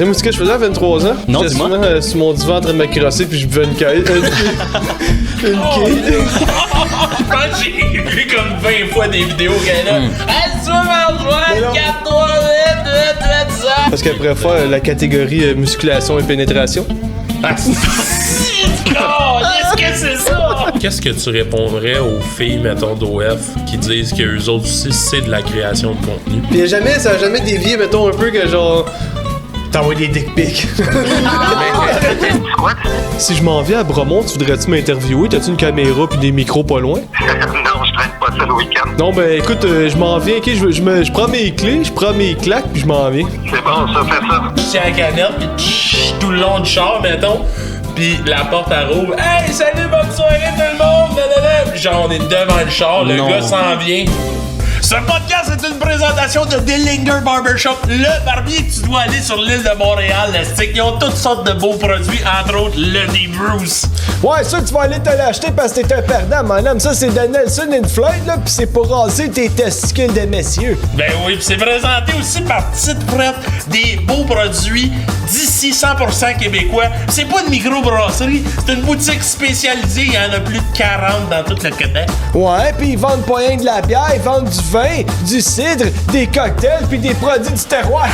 Moi, ce que je faisais à 23 ans, Non, j'étais dis-moi. souvent sur mon divan en train de me crosser puis je buvais une caille. Une quille. Je pense que j'ai vu comme 20 fois des vidéos qu'elle a. Hey, tu vas m'en jouer, 4, 3, 8, 8, 8, ça. Parce qu'après faire la catégorie musculation et pénétration. Qu'est-ce que c'est ça? Qu'est-ce que tu répondrais aux filles, mettons, d'OF qui disent qu'eux autres aussi, c'est de la création de contenu? Pis ça a jamais dévié, mettons, un peu que genre. T'envoies des dick pics. Quoi? Si je m'en viens à Bromont, tu voudrais-tu m'interviewer? T'as-tu une caméra pis des micros pas loin? Non, je traîne pas ça le week-end. Non, ben écoute, je m'en viens, ok? Je prends mes clés, je prends mes claques puis je m'en viens. C'est bon, ça, fais ça. Je tiens la canette, pis tout le long du char, mettons. Pis la porte elle rouvre. Hey, salut, bonne soirée tout le monde! Blablabla. Pis genre, on est devant le char, le Non. gars s'en vient. Ce podcast est une présentation de Dillinger Barbershop, le barbier que tu dois aller sur l'île de Montréal. Ils ont toutes sortes de beaux produits, entre autres le D-Bruce. Ouais, ça, tu vas aller te l'acheter parce que t'es un perdant, mon homme. Ça, c'est de Nelson Inflate, là, pis c'est pour raser tes testicules de messieurs. Ben oui, pis c'est présenté aussi par Petite Prête, des beaux produits d'ici 100% québécois. C'est pas une microbrasserie, c'est une boutique spécialisée. Il y en a plus de 40 dans tout le Québec. Ouais, pis ils vendent pas rien de la bière, ils vendent du vin, du cidre, des cocktails pis des produits du terroir.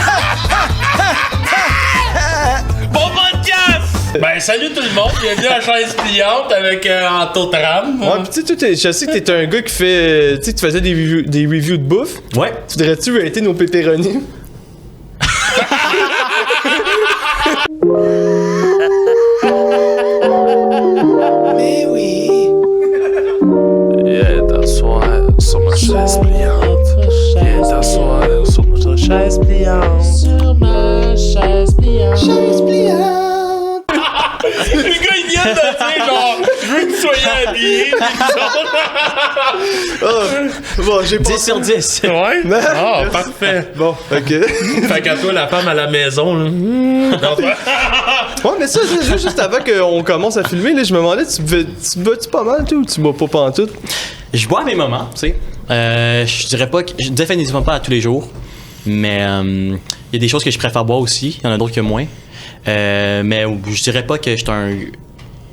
Bon podcast! Ben salut tout le monde, bienvenue à Chaise Pliante avec Antotram. Ouais, pis tu sais, je sais que t'es un gars qui fait. Tu sais, tu faisais des reviews de bouffe. Ouais. Tu voudrais-tu rater nos pépéronis? Mais oui. Viens t'asseoir sur ma chaise pliante. Viens t'asseoir sur ma chaise pliante. Sur ma chaise pliante. Chaise pliante. Le gars il vient de dire genre, je veux que vous soyez habillés. Bon, j'ai pas. 10 sur 10. Ouais? Ah, parfait. Bon, ok. Fait qu'à toi, la femme à la maison, là. Ouais, mais ça, juste avant qu'on commence à filmer, là, je me demandais, tu bois-tu pas mal, toi, ou tu bois pas pantoute? Je bois à mes moments, tu sais. Je dirais pas que. Définitivement pas à tous les jours. Mais il y a des choses que je préfère boire aussi. Il y en a d'autres que moins. Mais je dirais pas que je suis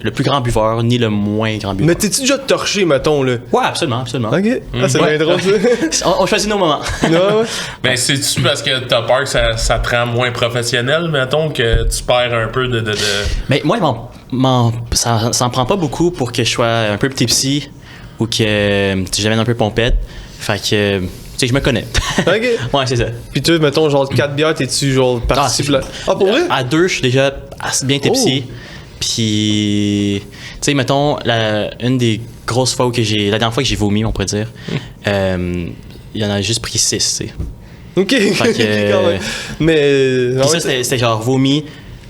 le plus grand buveur, ni le moins grand buveur. Mais t'es-tu déjà torché, mettons, là? Ouais, absolument, absolument. Ok. Ah, c'est Ouais. bien drôle, ça. On choisit nos moments. Ouais, ouais. Ben, c'est-tu parce que t'as peur que ça te rend moins professionnel, mettons, que tu perds un peu de... Mais moi, ça en prend pas beaucoup pour que je sois un peu tipsy ou que j'amène un peu pompette. Fait que, tu sais, je me connais. Ok. Ouais, c'est ça. Pis toi, mettons, genre 4 bières, t'es-tu genre parti plat? Ah, pour vrai? À 2, je suis déjà assez bien tipsy. Puis, tu sais, mettons, une des grosses fois la dernière fois que j'ai vomi, on pourrait dire, il y en a juste pris 6, tu sais. Ok. Fait que, Quand même. Mais. Puis ça, c'était genre vomi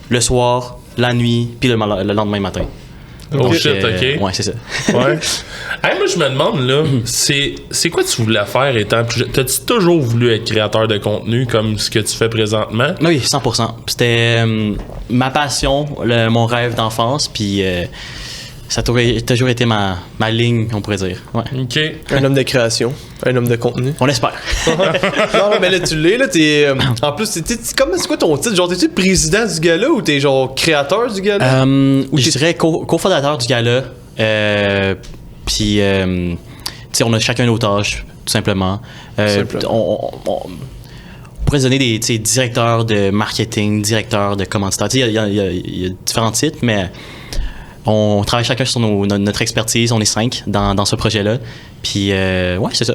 le soir, la nuit, puis le lendemain matin. Oh Donc, shit, ok. Ouais, c'est ça. Ouais. Hey, moi, je me demande, là, c'est quoi tu voulais faire étant plus jeune? T'as-tu toujours voulu être créateur de contenu comme ce que tu fais présentement? Oui, 100%. C'était ma passion, mon rêve d'enfance, puis ça a toujours été ma ligne, on pourrait dire. Ouais. OK. Un homme de création, un homme de contenu. On l'espère. Non, mais là, tu l'es, là, t'es. En plus, c'est quoi ton titre? Genre, t'es-tu président du gala ou t'es genre créateur du gala? Je dirais cofondateur du gala. Puis, tu sais, on a chacun nos tâches, tout simplement. On pourrait se donner des directeurs de marketing, directeurs de commanditaires. Tu sais, il y a différents titres, mais on travaille chacun sur notre expertise. On est 5 dans ce projet-là. Puis, ouais, c'est ça.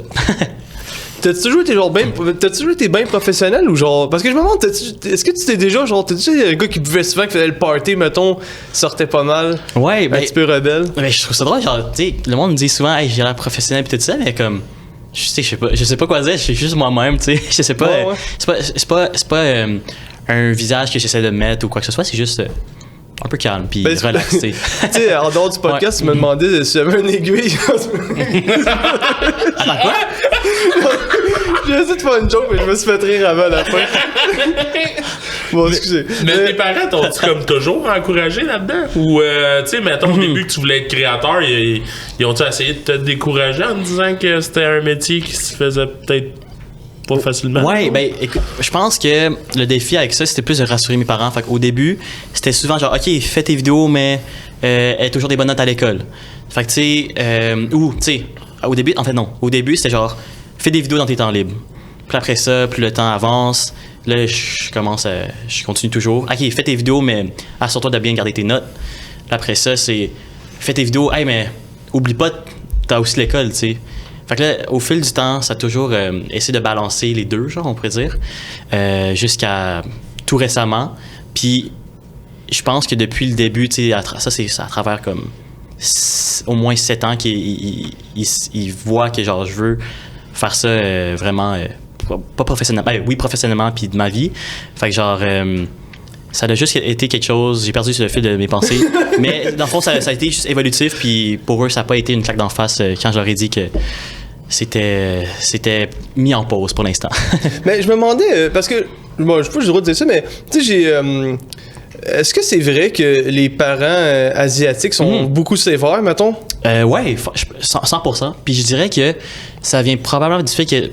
T'as-tu toujours été bien professionnel ou genre. Parce que je me demande, est-ce que tu t'es déjà genre. T'es-tu un gars qui buvait souvent, qui faisait le party, mettons, sortait pas mal? Ouais, Un petit peu rebelle? Mais je trouve ça drôle, genre, tu sais, le monde me dit souvent, hey, j'ai l'air professionnel pis tout ça, mais comme, je sais pas quoi dire, je suis juste moi-même, tu sais, je sais pas, Ouais. c'est pas un visage que j'essaie de mettre ou quoi que ce soit, c'est juste un peu calme pis Ben, relax, tu sais. Tu sais, en dehors du podcast, tu me demandais si j'avais une aiguille. Attends, quoi? J'ai essayé de faire une joke, mais je me suis fait rire avant la fin. Bon, excusez. Mais tes parents t'ont-tu comme toujours encouragé là-dedans? Ou, tu sais, mettons, au début que tu voulais être créateur, ils ont-tu essayé de te décourager en te disant que c'était un métier qui se faisait peut-être pas facilement. Ouais, ben écoute, je pense que le défi avec ça, c'était plus de rassurer mes parents. Fait qu'au début, c'était souvent genre, OK, fais tes vidéos, mais aie toujours des bonnes notes à l'école. Fait que, tu sais, ou, tu sais, au début, en fait, non. Au début, c'était genre, fais des vidéos dans tes temps libres. Puis après ça, plus le temps avance, là, je continue toujours. OK, fais tes vidéos, mais assure-toi de bien garder tes notes. Puis après ça, c'est, fais tes vidéos, hey, mais oublie pas, t'as aussi l'école, tu sais. Fait que là, au fil du temps, ça a toujours essayé de balancer les deux, genre, on pourrait dire, jusqu'à tout récemment. Puis, je pense que depuis le début, tu sais, ça, c'est à travers comme au moins 7 ans qu'il voit que, genre, je veux faire ça vraiment, pas professionnellement, oui, professionnellement, puis de ma vie. Fait que, genre, ça a juste été quelque chose, j'ai perdu le fil de mes pensées. Mais, dans le fond, ça a été juste évolutif, puis pour eux, ça n'a pas été une claque d'en face quand je leur ai dit que c'était mis en pause pour l'instant. Mais je me demandais, parce que, bon, je sais pas si j'ai le droit de dire ça, mais tu sais, est-ce que c'est vrai que les parents asiatiques sont beaucoup sévères, mettons? Ouais, 100%. Puis je dirais que ça vient probablement du fait que,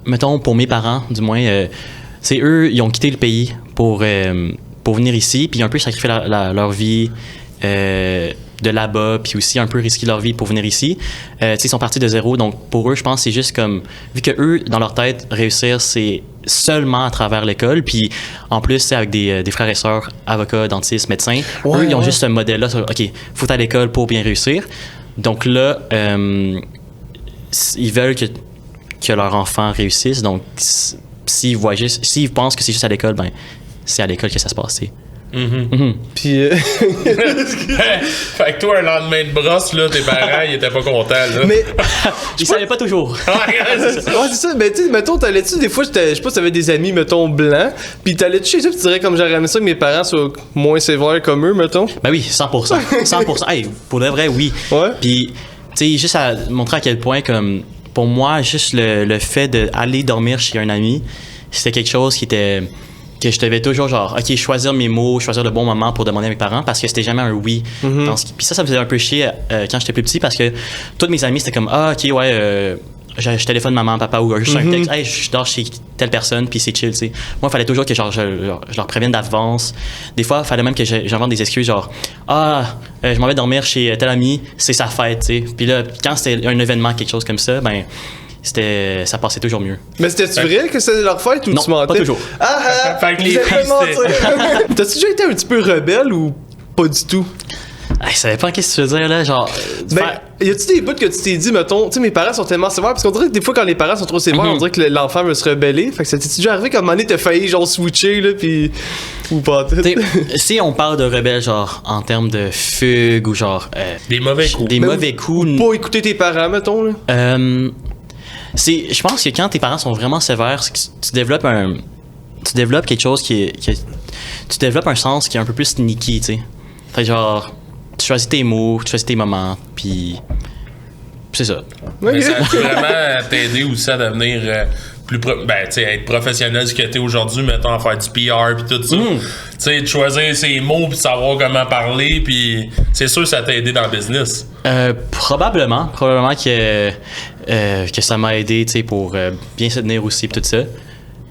mettons, pour mes parents, du moins, c'est eux, ils ont quitté le pays pour venir ici, puis ils ont un peu sacrifié leur vie de là-bas, puis aussi un peu risqué leur vie pour venir ici. Ils sont partis de zéro, donc pour eux, je pense que c'est juste comme, vu que eux, dans leur tête, réussir, c'est seulement à travers l'école, puis en plus, avec des frères et sœurs, avocats, dentistes, médecins, eux, ils ont juste ce modèle-là, OK, faut aller à l'école pour bien réussir. Donc là, ils veulent que leur enfant réussisse, donc s'ils pensent que c'est juste à l'école, ben c'est à l'école que ça se passe, tu sais. Puis Fait que toi, un lendemain de brosse, là, tes parents, ils étaient pas contents, là. mais Ils savaient pas toujours. ouais, c'est ça. Mais tu sais, mettons, t'allais-tu des fois, je sais pas si t'avais des amis, mettons, blancs, puis t'allais-tu chez eux, puis tu dirais comme j'aurais aimé ça que mes parents soient moins sévères comme eux, mettons? Ben oui, 100%. 100%. Hey, pour de vrai, oui. Ouais. Puis, tu sais, juste à montrer à quel point, comme, pour moi, juste le fait d'aller dormir chez un ami, c'était quelque chose que je devais toujours, genre, OK, choisir mes mots, choisir le bon moment pour demander à mes parents, parce que c'était jamais un oui. Puis ça me faisait un peu chier quand j'étais plus petit, parce que tous mes amis, c'était comme, ah, OK, ouais, je téléphone maman, papa, ou juste un texte, hey, je dors chez telle personne, puis c'est chill, tu sais. Moi, il fallait toujours que, genre, je leur prévienne d'avance. Des fois, il fallait même que j'invente des excuses, genre, je m'en vais dormir chez tel ami, c'est sa fête, tu sais. Puis là, quand c'était un événement, quelque chose comme ça, ben, ça passait toujours mieux. Mais c'était-tu vrai que c'était leur fête ou non, tu mentais? pas toujours. Fait que les T'as-tu déjà été un petit peu rebelle ou pas du tout? Je savais pas qu'est-ce que tu veux dire, là, genre... Ben, y a-tu des bouts que tu t'es dit, mettons, tu sais, mes parents sont tellement sévères, parce qu'on dirait que des fois, quand les parents sont trop sévères, on dirait que l'enfant veut se rebeller. Fait que ça t'es-tu déjà arrivé qu'à un moment donné, t'as failli, genre, switcher, là, pis... ou pas? Si on parle de rebelle, genre, en termes de fugue ou genre... des mauvais coups. Des mauvais coups... Ou pas écouter tes parents, mettons, là? Je pense que quand tes parents sont vraiment sévères, c'est que tu développes quelque chose tu développes un sens qui est un peu plus sneaky, tu sais. Fait que genre, tu choisis tes mots, tu choisis tes moments, puis c'est ça. Mais ça a vraiment t'aider aussi à devenir plus être professionnel ce que t'es aujourd'hui, mettons, à faire du PR puis tout ça. Tu sais, de choisir ses mots puis de savoir comment parler, puis c'est sûr que ça t'a aidé dans le business. Probablement que ça m'a aidé, tu sais, pour bien se tenir aussi pis tout ça.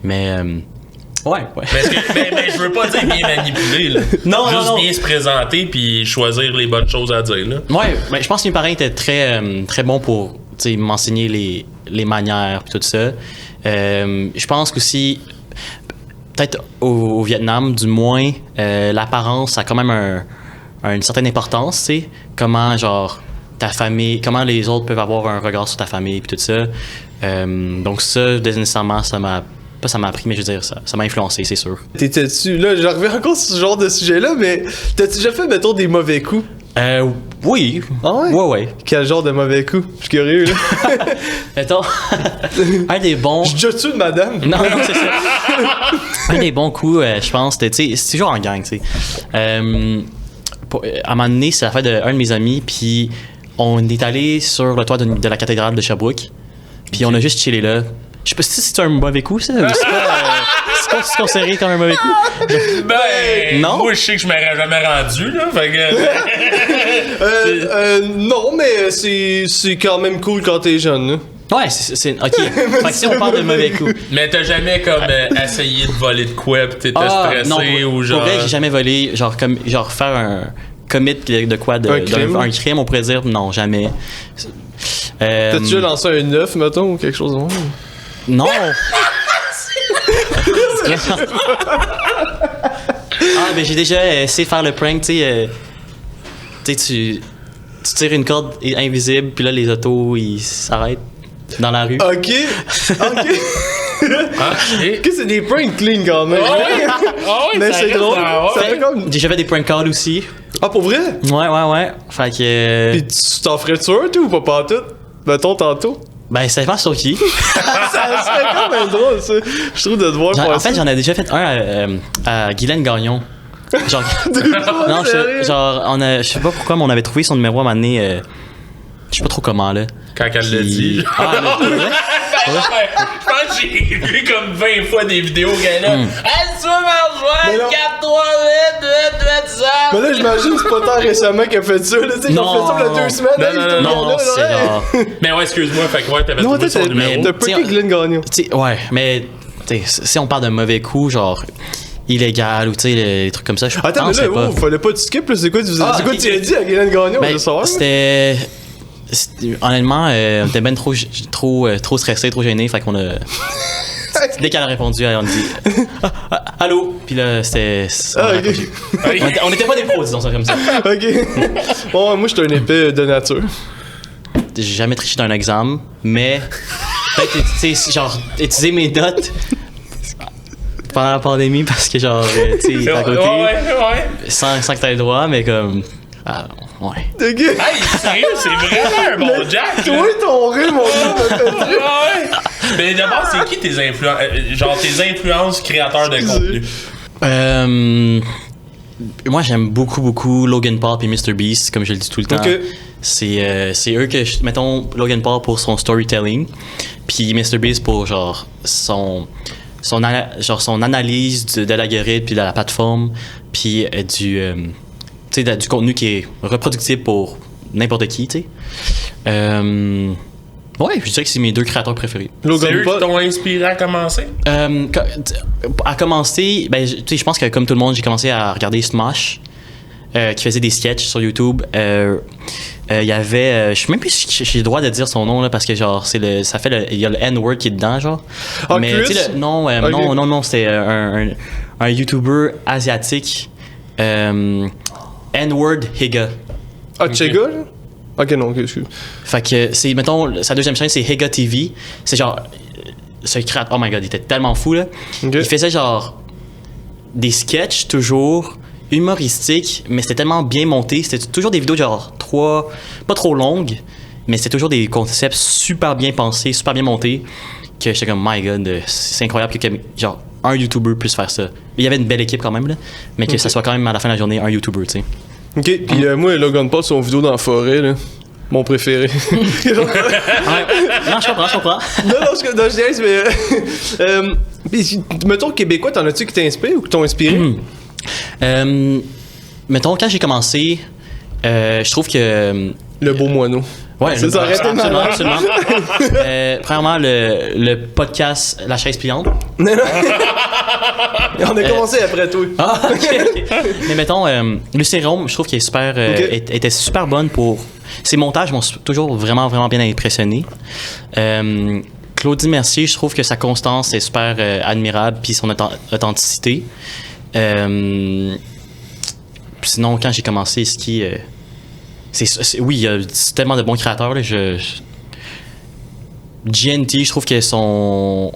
Mais ouais. Mais je veux pas dire bien manipuler, là. Non, juste bien se présenter puis choisir les bonnes choses à dire, là. Ouais, mais je pense que mes parents étaient très très bons pour, tu sais, m'enseigner les manières pis tout ça. Je pense qu'aussi, peut-être au Vietnam, du moins, l'apparence a quand même une certaine importance, tu sais. Comment, genre, ta famille, comment les autres peuvent avoir un regard sur ta famille puis tout ça. Donc ça, nécessairement, ça m'a appris, mais je veux dire, ça m'a influencé, c'est sûr. T'étais-tu, là, je reviens encore sur ce genre de sujet-là, mais t'as-tu déjà fait, mettons, des mauvais coups? Oui. Ah ouais? Ouais. Quel genre de mauvais coups? Je suis curieux, là. Mettons, un des bons... Je déjà tué de madame? Non, c'est ça. Un des bons coups, je pense, tu sais, c'est toujours en gang, tu sais. À un moment donné, c'est la fête d'un de mes amis, puis on est allé sur le toit de la cathédrale de Sherbrooke, puis on a juste chillé là. Je sais pas si c'est un mauvais coup, ça, ou c'est pas considéré comme un mauvais coup. Ben, non? Moi, je sais que je m'aurais jamais rendu, là, fait que... Non, mais c'est quand même cool quand t'es jeune, là. Ouais, c'est ok. Fait que si on parle de mauvais coups. Mais t'as jamais comme essayé de voler de quoi pis t'étais stressé non, ou genre. Pour vrai, j'ai jamais volé. Genre faire un commit de quoi un crime, on pourrait dire non, jamais. T'as déjà lancé un œuf, mettons, ou quelque chose de même? Non! Ben j'ai déjà essayé de faire le prank, tu sais, tu tires une corde invisible, puis là les autos ils s'arrêtent dans la rue. Ok. Que c'est des pranks clean quand même. Mais c'est drôle. Ça fait comme. J'ai déjà fait des prank calls aussi. Ah, pour vrai? Ouais. Fait que. Pis tu t'en ferais-tu un, toi, ou pas tout? Mettons tantôt. Ben, ça dépend sur qui. Ça serait quand même drôle, ça. Je trouve de te voir En fait, j'en ai déjà fait un à Guylaine Gagnon. Genre. Non, je sais pas pourquoi, mais on avait trouvé son numéro à un moment donné. Je sais pas trop comment, là. Quand elle l'a dit. Ah, Je pense que j'ai vu comme 20 fois des vidéos qu'elle là. Hey, tu vas m'en rejoindre, 4, 3, 8, 8, 8, 7. Mais là, j'imagine que c'est pas tant récemment qu'elle fait ça, là. Tu sais, qu'on fait ça il y a 2 semaines. Non, c'est genre. Mais ouais, excuse-moi, fait que ouais, t'avais Non, trouvé son numéro. t'as pas Glenn Gagnon. Ouais, mais si on parle d'un mauvais coup, genre illégal ou tu sais, les trucs comme ça, je Attends, mais là, fallait pas que tu skippes, là. C'est quoi tu as dit à Glenn Gagnon, je veux savoir? C'était. Honnêtement, on était ben trop stressé, trop gêné, fait qu'on a. Dès qu'elle a répondu, on a dit allô, puis là c'était. On était pas des pros, disons ça comme ça. Ok. Bon, moi j'étais un épée de nature. J'ai jamais triché dans un examen, mais peut-être genre utiliser mes notes pendant la pandémie parce que genre tu sais à côté sans que t'aies le droit, mais comme ouais. Ok. Hey, sérieux, c'est vraiment un bon Jack. Toi, ton rire, mon gars, Mais d'abord, c'est qui tes influences, genre tes influences créateurs de contenu? Moi, j'aime beaucoup Logan Paul et MrBeast, comme je le dis tout le temps. Okay. C'est eux que mettons Logan Paul pour son storytelling, puis MrBeast pour genre son analyse de l'algorithme puis de la plateforme, puis du contenu qui est reproductible pour n'importe qui, tu sais. Ouais, je dirais que c'est mes 2 créateurs préférés. C'est eux qui t'ont inspiré à commencer? À commencer, ben, je pense que comme tout le monde, j'ai commencé à regarder Smash, qui faisait des sketchs sur YouTube. Il y avait, je sais même plus si j'ai le droit de dire son nom là, parce que genre il y a le N-word qui est dedans genre. Ah, mais tu sais non, c'était un YouTuber asiatique. N-word Higa. Ah, Chega, là? Ok, non, excuse. Fait que c'est, mettons, sa deuxième chaîne, c'est Higa TV. C'est genre. Ce créateur, oh my god, il était tellement fou, là. Okay. Il faisait genre. Des sketchs, toujours. Humoristiques, mais c'était tellement bien monté. C'était toujours des vidéos, genre, pas trop longues, mais c'était toujours des concepts super bien pensés, super bien montés. Que j'étais comme, my god, c'est incroyable que, genre, un YouTuber puisse faire ça. Il y avait une belle équipe quand même, là. Mais que ça soit quand même à la fin de la journée un YouTuber, tu sais. Ok, pis moi, Logan Paul, son vidéo dans la forêt, là, mon préféré. Non, je comprends. Non, je niaise, mais. Mettons, Québécois, t'en as-tu qui t'inspirent ou qui t'ont inspiré? Mettons, quand j'ai commencé, je trouve que. Le beau moineau. Ouais, c'est ça, absolument. Premièrement, le podcast La Chaise Pliante. Non. On a commencé après toi. Ah, ok. Mais mettons, Lucie Rome, je trouve qu'elle est super, était super bonne pour. Ses montages m'ont toujours vraiment bien impressionné. Claudie Mercier, je trouve que sa constance est super admirable, puis son authenticité. Sinon, quand j'ai commencé ski, oui, il y a tellement de bons créateurs. Là, GNT, je trouve que son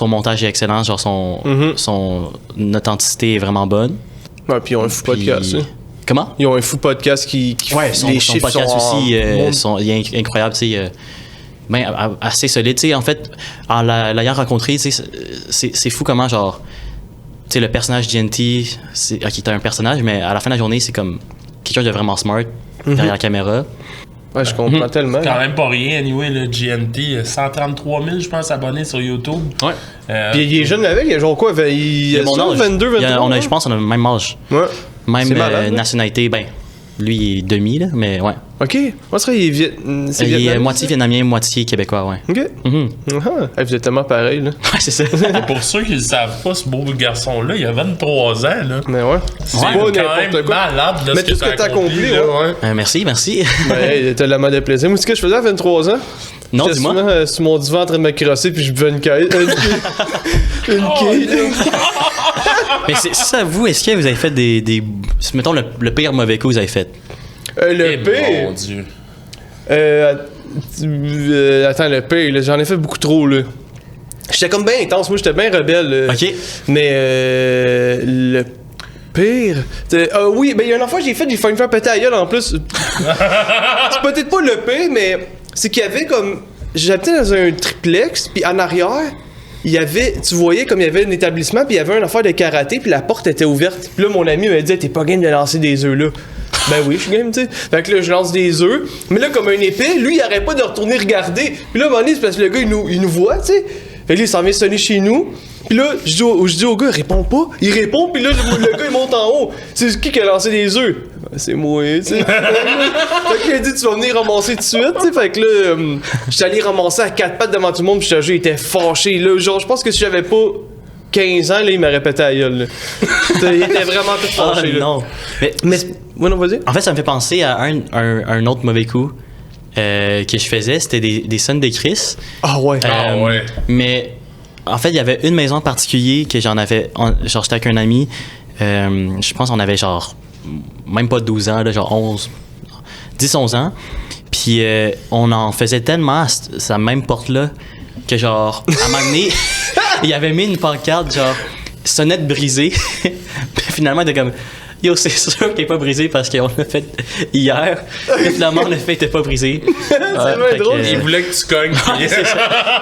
montage est excellent, genre son authenticité est vraiment bonne. Ouais, puis ils ont un fou podcast. Comment? Ils ont un fou podcast qui son podcast sont aussi il est incroyable, tu sais. Assez solide, tu sais. En fait, en l'ayant rencontré, tu sais, c'est fou comment, genre, tu sais, le personnage GNT, c'est un personnage, mais à la fin de la journée, c'est comme quelqu'un de vraiment smart derrière la caméra. Ouais, je comprends tellement. Quand même pas rien, anyway, le GNT, 133 000, je pense, abonnés sur YouTube. Ouais. Puis il est jeune avec, il a genre quoi? Il a mon âge. 22, 23? Je pense qu'on a le même âge. Ouais. Même nationalité, ben, Lui, il est demi, là, mais ouais. Ok. Moi, ce serait il Il est moitié vietnamien, moitié québécois, ouais. Ok. Hey, vous êtes tellement pareil, là. Ouais, c'est ça. Et pour ceux qui ne savent pas, ce beau garçon-là, il a 23 ans, là. Mais ouais. C'est pas quand n'importe même quoi. malade, là, Mais tout ce que t'as accompli, là, ouais. Merci. Ben, hey, t'as la main de plaisir. Moi, c'est ce que je faisais à 23 ans. Non, J'étais dis-moi. souvent sur mon divan en train de me crosser, puis je buvais une quille. Une quille, là. Mais c'est ça, vous, est-ce que vous avez fait des mettons, le pire mauvais coup que vous avez fait? Le pire. Mon Dieu. Attends, le pire, là, j'en ai fait beaucoup trop, là. J'étais comme bien intense, moi, j'étais bien rebelle. Là. OK. Mais le pire. Oui, ben il y a une fois j'ai failli me faire péter la gueule en plus. C'est peut-être pas le pire, mais c'est qu'il y avait comme. J'habitais dans un triplex, puis en arrière, il y avait. Tu voyais comme il y avait un établissement, puis il y avait une affaire de karaté, puis la porte était ouverte. Puis là, mon ami m'a dit, t'es pas game de lancer des œufs là. Ben oui, je suis game, tu sais. Fait que là, je lance des œufs. Mais là, comme un épée, lui, il arrête pas de retourner regarder. Puis là, à un moment donné, c'est parce que le gars, il nous voit, tu sais. Fait que là, il s'en vient sonner chez nous. Puis là, je dis au gars, réponds pas. Il répond, puis là, le gars, il monte en haut. C'est qui a lancé des œufs? Ben, c'est moi, tu sais. Fait qu'il a dit, tu vas venir ramasser tout de suite, tu sais. Fait que là, j'étais allé ramasser à quatre pattes devant tout le monde, puis je te jure, il était fâché. Là, genre, je pense que si j'avais pas 15 ans, là, il m'aurait pété la gueule, là. Il était vraiment tout fâché, là. Non. Mais ouais, non, vas-y. En fait, ça me fait penser à un autre mauvais coup que je faisais. C'était des scènes de Chris. Ah ouais. Ouais. Mais en fait, il y avait une maison en particulier que j'en avais. Genre, j'étais avec un ami. Je pense qu'on avait genre même pas 12 ans, là, genre 10-11 ans. Puis on en faisait tellement à cette même porte-là que genre, à un moment donné, il avait mis une pancarte genre sonnette brisée. Puis finalement, il était comme. Yo, c'est sûr qu'il est pas brisé parce qu'on l'a fait hier. Mais finalement, le fait était pas brisé. C'est bien drôle. Il voulait que tu cognes.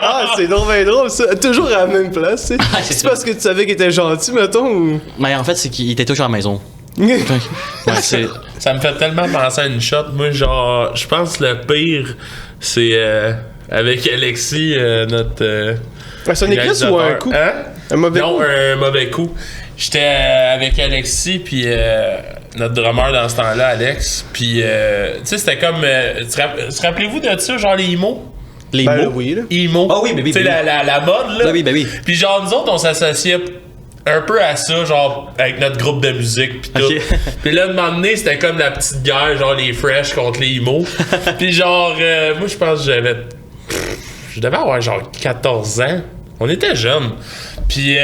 Ah, c'est donc bien drôle, ça. Toujours à la même place, tu sais. c'est C'est ça. parce que tu savais qu'il était gentil, mettons, ou. Mais en fait, c'est qu'il était toujours à la maison. Ouais, c'est. Ça me fait tellement penser à une shot. Moi, genre, je pense que le pire, c'est avec Alexis, notre. C'est un éclipse ou un coup? Hein? Un mauvais coup? Non, un mauvais coup. J'étais avec Alexis, puis notre drummer dans ce temps-là, Alex. Puis, tu sais, c'était comme. Se rappelez-vous de ça, genre les emo? Les Ben, mots. oui, là. Emo. Ah oui, ben oui, Tu sais, ben oui. la mode, là. Ben oui, ben oui. Puis, genre, nous autres, on s'associait un peu à ça, genre, avec notre groupe de musique, puis tout. Ok. Puis là, de un moment donné, c'était comme la petite guerre, genre les fresh contre les emo. Puis, genre, moi, je pense que je devais avoir genre 14 ans. On était jeunes. Puis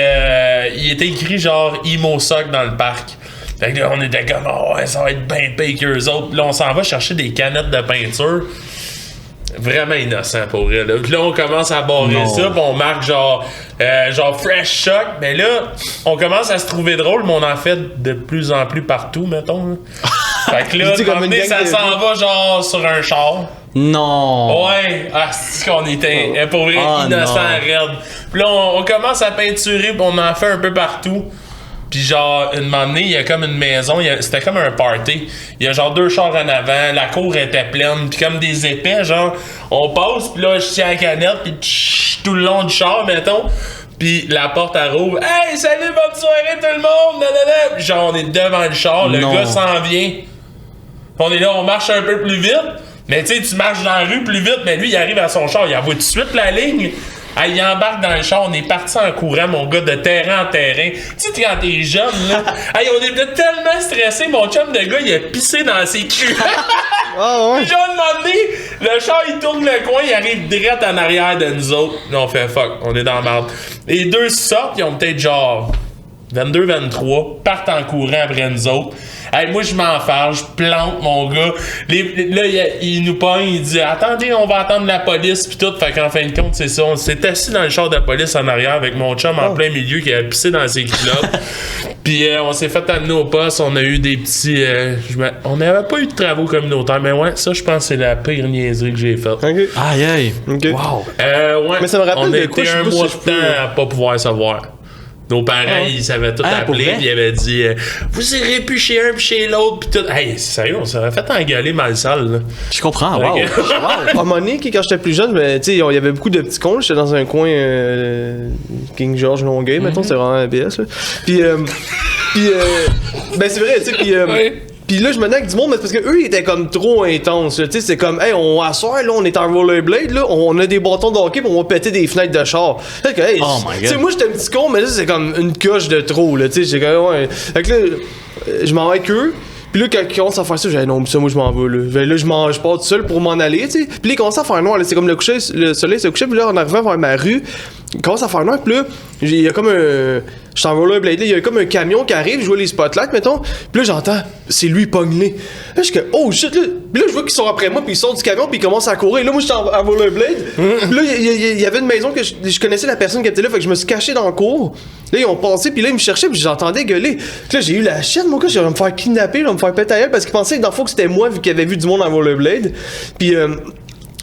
il était écrit genre Emo Sock dans le parc. Fait que là, on était comme, oh ouais, ça va être bien pire qu'eux autres. Puis là, on s'en va chercher des canettes de peinture. Vraiment innocent pour vrai. Là. Puis là, on commence à barrer ça. Puis on marque genre Fresh Shock. Mais là, on commence à se trouver drôle, mais on en fait de plus en plus partout, mettons. Là. Fait que là, Tu dis comme une gang ça de- s'en va genre sur un char. Non! Ouais, c'est qu'on était pour vrai Oh, innocent non. raide. Puis là, on commence à peinturer, puis on en fait un peu partout. Puis genre, une moment donné, il y a comme une maison, c'était comme un party. Il y a genre 2 chars en avant, la cour était pleine, puis comme des épais, genre, on passe, puis là, je tiens la canette, puis tch, tout le long du char, mettons. Puis la porte, elle rouvre. « Hey, salut, bonne soirée tout le monde! » Nanana. Puis genre, on est devant le char, le Non. gars s'en vient. Puis on est là, on marche un peu plus vite. Mais tu sais, tu marches dans la rue plus vite, mais lui, il arrive à son char, il envoie tout de suite la ligne. Hey, il embarque dans le char, on est parti en courant, mon gars, de terrain en terrain. Tu sais, quand t'es jeune, là, hey, on était tellement stressés, mon chum de gars, il a pissé dans ses culottes. Ah ouais. Puis genre, un moment donné, le char, il tourne le coin, il arrive direct en arrière de nous autres. Là, on fait fuck, on est dans la merde. Les deux sortent, ils ont peut-être genre 22-23, partent en courant après nous autres. Hey, moi, je m'enfarge, je plante mon gars. Là, il nous pogne, il dit « Attendez, on va attendre la police » pis tout. Fait qu'en fin de compte, c'est ça. On s'est assis dans le char de police en arrière avec mon chum en plein milieu qui a pissé dans ses culottes. Puis on s'est fait amener au poste. On a eu des petits... on n'avait pas eu de travaux communautaires, mais ouais, ça, je pense que c'est la pire niaiserie que j'ai faite. Ok. Aïe, aïe! Ok. Wow! Ouais. Mais ça me rappelle on de a quoi, été je sais un pas mois si de je peux- temps à pas pouvoir savoir. Nos parents, ils savaient tout Ah, pour appeler, vrai? puis ils avaient dit vous irez plus chez un puis chez l'autre, puis tout. Hey, sérieux, on s'aurait fait engueuler mal sale, là. Je comprends, wow! Ok. À un moment donné, quand j'étais plus jeune, ben, tu sais, il y avait beaucoup de petits cons. J'étais dans un coin King George Longueuil, mettons, c'était vraiment un BS. Là. Puis, ben c'est vrai, tu sais, puis Ouais. Puis là, je me tenais avec du monde, mais parce que eux, ils étaient comme trop intenses. Tu sais, c'est comme, hey, à soir, là, on est en rollerblade, là, on a des bâtons de hockey, pis on va péter des fenêtres de char. Fait que, hey, Oh my God. tu sais, moi, j'étais un petit con, mais là, c'est comme une coche de trop, là, tu sais, j'ai comme, ouais. Fait que là, je m'en vais avec eux. Puis là, quand ils commencent à faire ça, j'ai dit non, ça, moi, je m'en vais, là. Là, je pars tout seul pour m'en aller, tu sais. Puis là, ils commencent à faire noir, là. C'est comme le soleil se couchait, puis là, en arrivant vers ma rue, il commence à faire noir, puis là, il y a comme un. Je suis en rollerblade, il y a comme un camion qui arrive, je vois les spotlights, mettons. Puis là, j'entends, c'est lui pogné. Là, je suis comme, oh shit, là. Puis là, je vois qu'ils sont après moi, puis ils sortent du camion, puis ils commencent à courir. Là, moi, j'étais en rollerblade. Puis là, il y avait une maison que je connaissais la personne qui était là, fait que je me suis caché dans le cour. Là, ils ont passé, puis là, ils me cherchaient, puis j'entendais gueuler. Puis là, j'ai eu la chienne, mon gars, je vais me faire kidnapper, je vais me faire péter à gueule, parce qu'ils pensaient que dans le fond, que c'était moi, vu qu'ils avaient vu du monde en rollerblade. Puis là,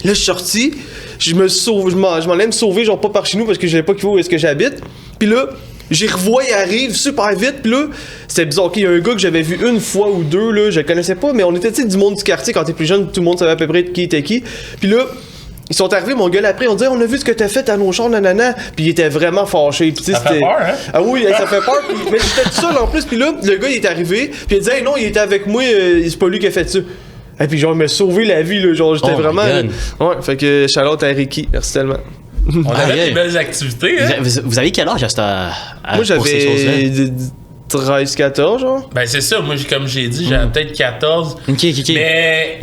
je suis sorti, je m'en allais me sauver, genre pas par chez nous, parce que je savais pas où est-ce que j'habite. Puis là, j'y revois, il arrive super vite, pis là, c'était bizarre. Ok, il y a un gars que j'avais vu une fois ou deux, là, je le connaissais pas, mais on était, tu sais, du monde du quartier, quand t'es plus jeune, tout le monde savait à peu près qui était qui. Pis là, ils sont arrivés, mon gars, après, on dit, on a vu ce que t'as fait à nos chars, nanana. Pis il était vraiment fâché. Pis, Ça fait peur, hein? Ah oui, ça fait peur. Pis, mais j'étais tout seul en plus, pis là, le gars, il est arrivé, pis il dit, hey, non, il était avec moi, c'est pas lui qui a fait ça. Et puis genre, il m'a sauvé la vie, là, genre, j'étais Oh my vraiment. God. Ouais, fait que, shout-out à Ricky, merci tellement. On avait Aïe, aïe. des belles activités, hein? Vous avez quel âge à Moi, pour ces choses-là? j'avais 13-14, genre. Ben, c'est ça. Moi, comme j'ai dit, j'avais peut-être 14. Ok. Mais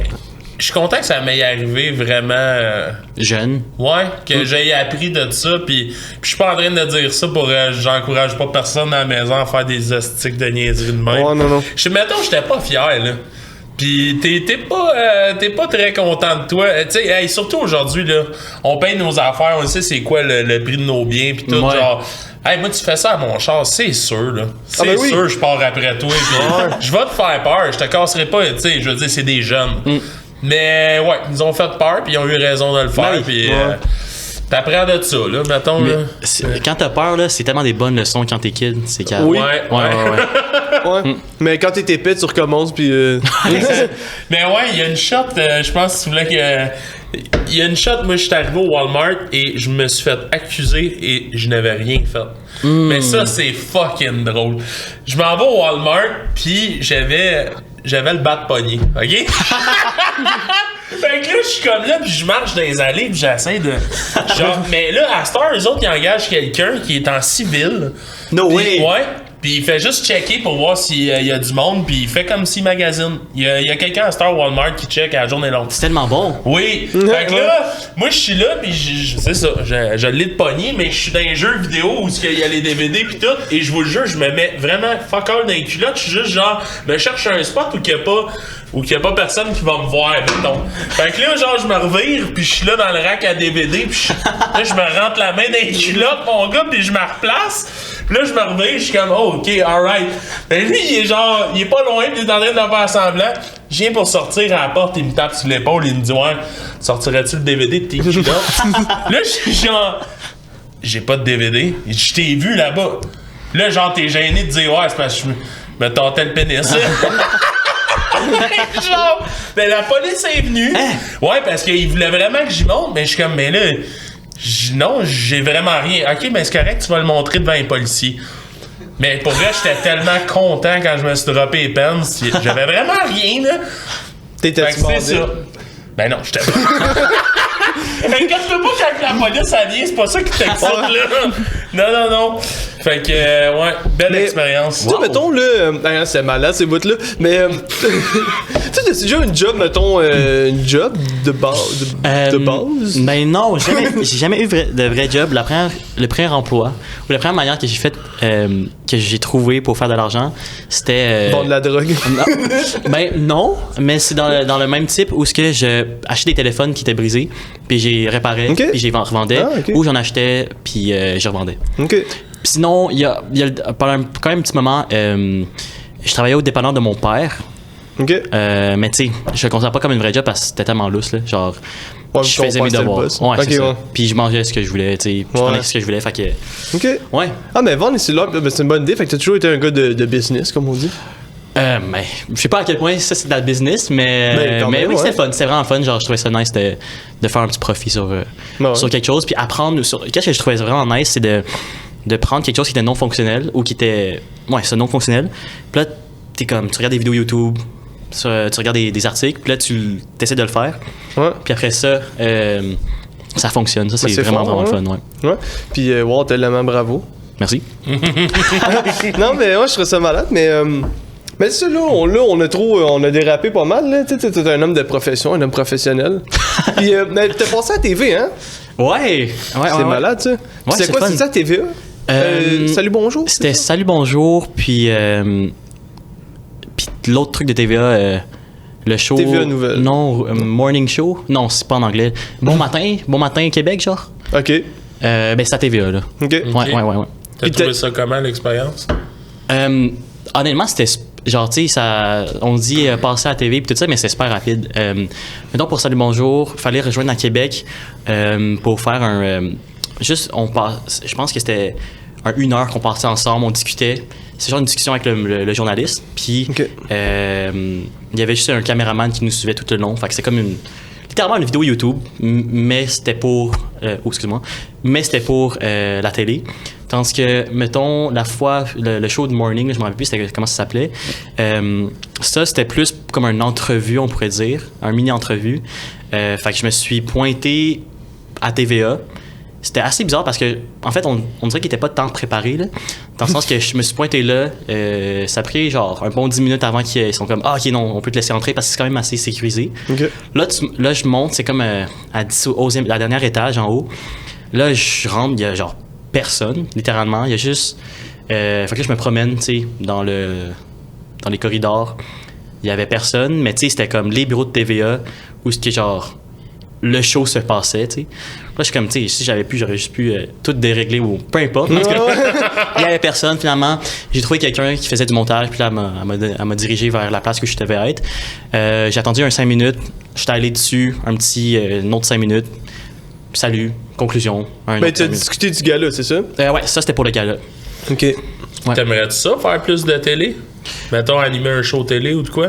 je suis content que ça m'ait arrivé vraiment. Jeune. Ouais, que j'ai appris de ça. Puis je suis pas en train de dire ça pour. J'encourage pas personne à la maison à faire des hostiques de niaiseries de même. Ouais, non. Mettons, j'étais pas fier, là. Pis t'es pas très content de toi. Tu sais, hey, surtout aujourd'hui, là, on paye nos affaires, on sait c'est quoi le prix de nos biens, pis tout, Ouais. genre. Hey, moi, tu fais ça à mon char, c'est sûr, là. C'est ben oui. sûr, je pars après toi, pis je vais te faire peur, je te casserai pas, tu sais, je veux dire, c'est des jeunes. Mais, ouais, ils ont fait peur, pis ils ont eu raison de le faire, Ben oui. pis t'apprends de ça, là, mettons, là. Quand t'as peur, là, c'est tellement des bonnes leçons quand t'es kid. C'est calme. Oui. Ouais. Ouais. Mais quand t'es épais, tu recommences, puis. Mais ouais, il y a une shot, je pense que tu voulais que. Il y a une shot, moi je suis arrivé au Walmart et je me suis fait accuser et je n'avais rien fait. Mais ça, c'est fucking drôle. Je m'en vais au Walmart, puis j'avais le bat de poignet, ok? Fait que là, je suis comme là, puis je marche dans les allées, puis j'essaie de. Genre, mais là, à cette heure, eux autres, ils engagent quelqu'un qui est en civil. No Puis, way! Ouais. Puis il fait juste checker pour voir s'il y a du monde, puis il fait comme s'il magasine. Il y a quelqu'un à Star Walmart qui check à la journée longue. C'est tellement bon. Oui. Fait que là, moi je suis là, puis c'est ça, je l'ai de pogné, mais je suis dans un jeu vidéo où il y a les DVD puis tout, et je vous le jure, je me mets vraiment fuck all dans les culottes. Je suis juste genre, me cherche un spot où qu'il y a pas personne qui va me voir, mettons. Fait que là, genre, je me revire, puis je suis là dans le rack à DVD, puis là, je me rentre la main dans les culottes, mon gars, puis je me replace. Puis là, je me revire, je suis comme, oh, ok, alright. Ben lui, il est genre, il est pas loin, puis il est en train de faire semblant. Je viens pour sortir à la porte, il me tape sur l'épaule, il me dit, ouais, sortirais-tu le DVD de tes culottes? Là, je suis genre, j'ai pas de DVD. Je t'ai vu là-bas. Là, genre, t'es gêné de dire, ouais, c'est parce que je me tâtais le pénis. Genre, ben la police est venue. Ouais, parce qu'il voulait vraiment que j'y monte, mais je suis comme, mais là, non, j'ai vraiment rien. Ok, mais c'est correct, tu vas le montrer devant les policiers. Mais pour vrai, j'étais tellement content quand je me suis droppé les pens. J'avais vraiment rien, là. Fait que c'est ça. Ben non, j'étais pas. Inquiète-toi pas quand la police elle vient, c'est pas ça qui t'excite, là. Non. Fait que, ouais, belle expérience. Tu sais, mettons, là. C'est malade, ces bouts-là. Mais. Tu sais, t'as déjà une job, mettons, une job de base? De base? Ben non, j'ai jamais eu de vrai job. Le premier emploi, ou la première manière que j'ai fait, que j'ai trouvé pour faire de l'argent, c'était. Vendre de la drogue. Non. Ben non, mais c'est dans le même type où je achetais des téléphones qui étaient brisés, puis j'ai réparais, Ok. puis j'ai revendais, ok. ou j'en achetais, puis je revendais. Ok. Puis sinon, pendant quand même un petit moment, je travaillais au dépanneur de mon père. Ok. Mais tu sais, je le considère pas comme une vraie job parce que c'était tellement lousse, là. Genre, Ouais, je ton faisais père, mes c'était le devoirs. boss. Ouais, Ok, c'est ça. ouais. Puis je mangeais ce que je voulais, tu sais. Je prenais ce que je voulais, fait que. Ok. Ouais. Ah, mais vendre les cellulaires, ben, c'est une bonne idée. Fait que t'as toujours été un gars de business, comme on dit. Mais je sais pas à quel point ça c'est de la business, mais quand même, oui, ouais. c'était fun. C'était vraiment fun. Genre, je trouvais ça nice de faire un petit profit sur quelque chose. Puis apprendre sur. Qu'est-ce que je trouvais vraiment nice, c'est de prendre quelque chose qui était non fonctionnel ou qui était. Ouais, c'est non fonctionnel. Puis là, t'es comme, tu regardes des vidéos YouTube, tu regardes des articles, puis là, tu essaies de le faire. Ouais. Puis après ça, ça fonctionne. Ça, c'est vraiment, fort, vraiment le fun. Ouais. Ouais. Puis, wow, tellement bravo. Merci. Non, mais ouais, je trouve ça malade, mais c'est ça, là, on a dérapé pas mal, là. Tu sais, t'es un homme de profession, un homme professionnel. Puis, mais t'as passé à la TV, hein? Ouais. C'est malade, ça. Ouais, c'est quoi, fun. c'est ça, TVA? Salut, bonjour? C'était Salut, bonjour, puis l'autre truc de TVA, le show... TVA Nouvelle. Non, Morning Show. Non, c'est pas en anglais. Bon matin, Québec, genre. OK. Ben, c'est à TVA, là. OK. Ouais. T'as trouvé ça comment, l'expérience? Honnêtement, c'était genre, tu sais, on dit passer à la TV et tout ça, mais c'est super rapide. Mettons, pour Salut Bonjour, il fallait rejoindre à Québec pour faire je pense que c'était 1 heure qu'on passait ensemble, on discutait. C'est genre une discussion avec le journaliste. Puis, il y avait juste un caméraman qui nous suivait tout le long. Fait que c'est comme littéralement une vidéo YouTube, mais c'était pour... Mais c'était pour la télé. Tandis que, mettons, la fois, le show de Morning, je me rappelle plus comment ça s'appelait, ça, c'était plus comme une entrevue, on pourrait dire, un mini-entrevue. Fait que je me suis pointé à TVA. C'était assez bizarre parce que, en fait, on dirait qu'il n'était pas tant préparé, là. Dans le sens que je me suis pointé là, ça a pris genre un bon 10 minutes avant qu'ils sont comme « Ah, ok, non, on peut te laisser entrer parce que c'est quand même assez sécurisé. Okay. » Là, je monte, c'est comme à la dernière étage en haut. Là, je rentre, il y a genre personne, littéralement. Il y a juste... fait que là, je me promène, tu sais, dans les corridors. Il y avait personne, mais tu sais, c'était comme les bureaux de TVA où ce qui est genre... le show se passait, tu sais. Là, je suis comme, tu sais, si j'avais pu, j'aurais juste pu tout dérégler ou peu importe. Parce que il y avait personne, finalement. J'ai trouvé quelqu'un qui faisait du montage, puis là, elle m'a dirigé vers la place que je devais être. J'ai attendu 5 minutes. J'étais allé dessus, une autre 5 minutes. Salut, conclusion. Ben, tu as discuté du gala, c'est ça? Ouais, ça, c'était pour le gala. OK. Ouais. T'aimerais-tu ça, faire plus de télé? Mettons, animer un show télé ou de quoi?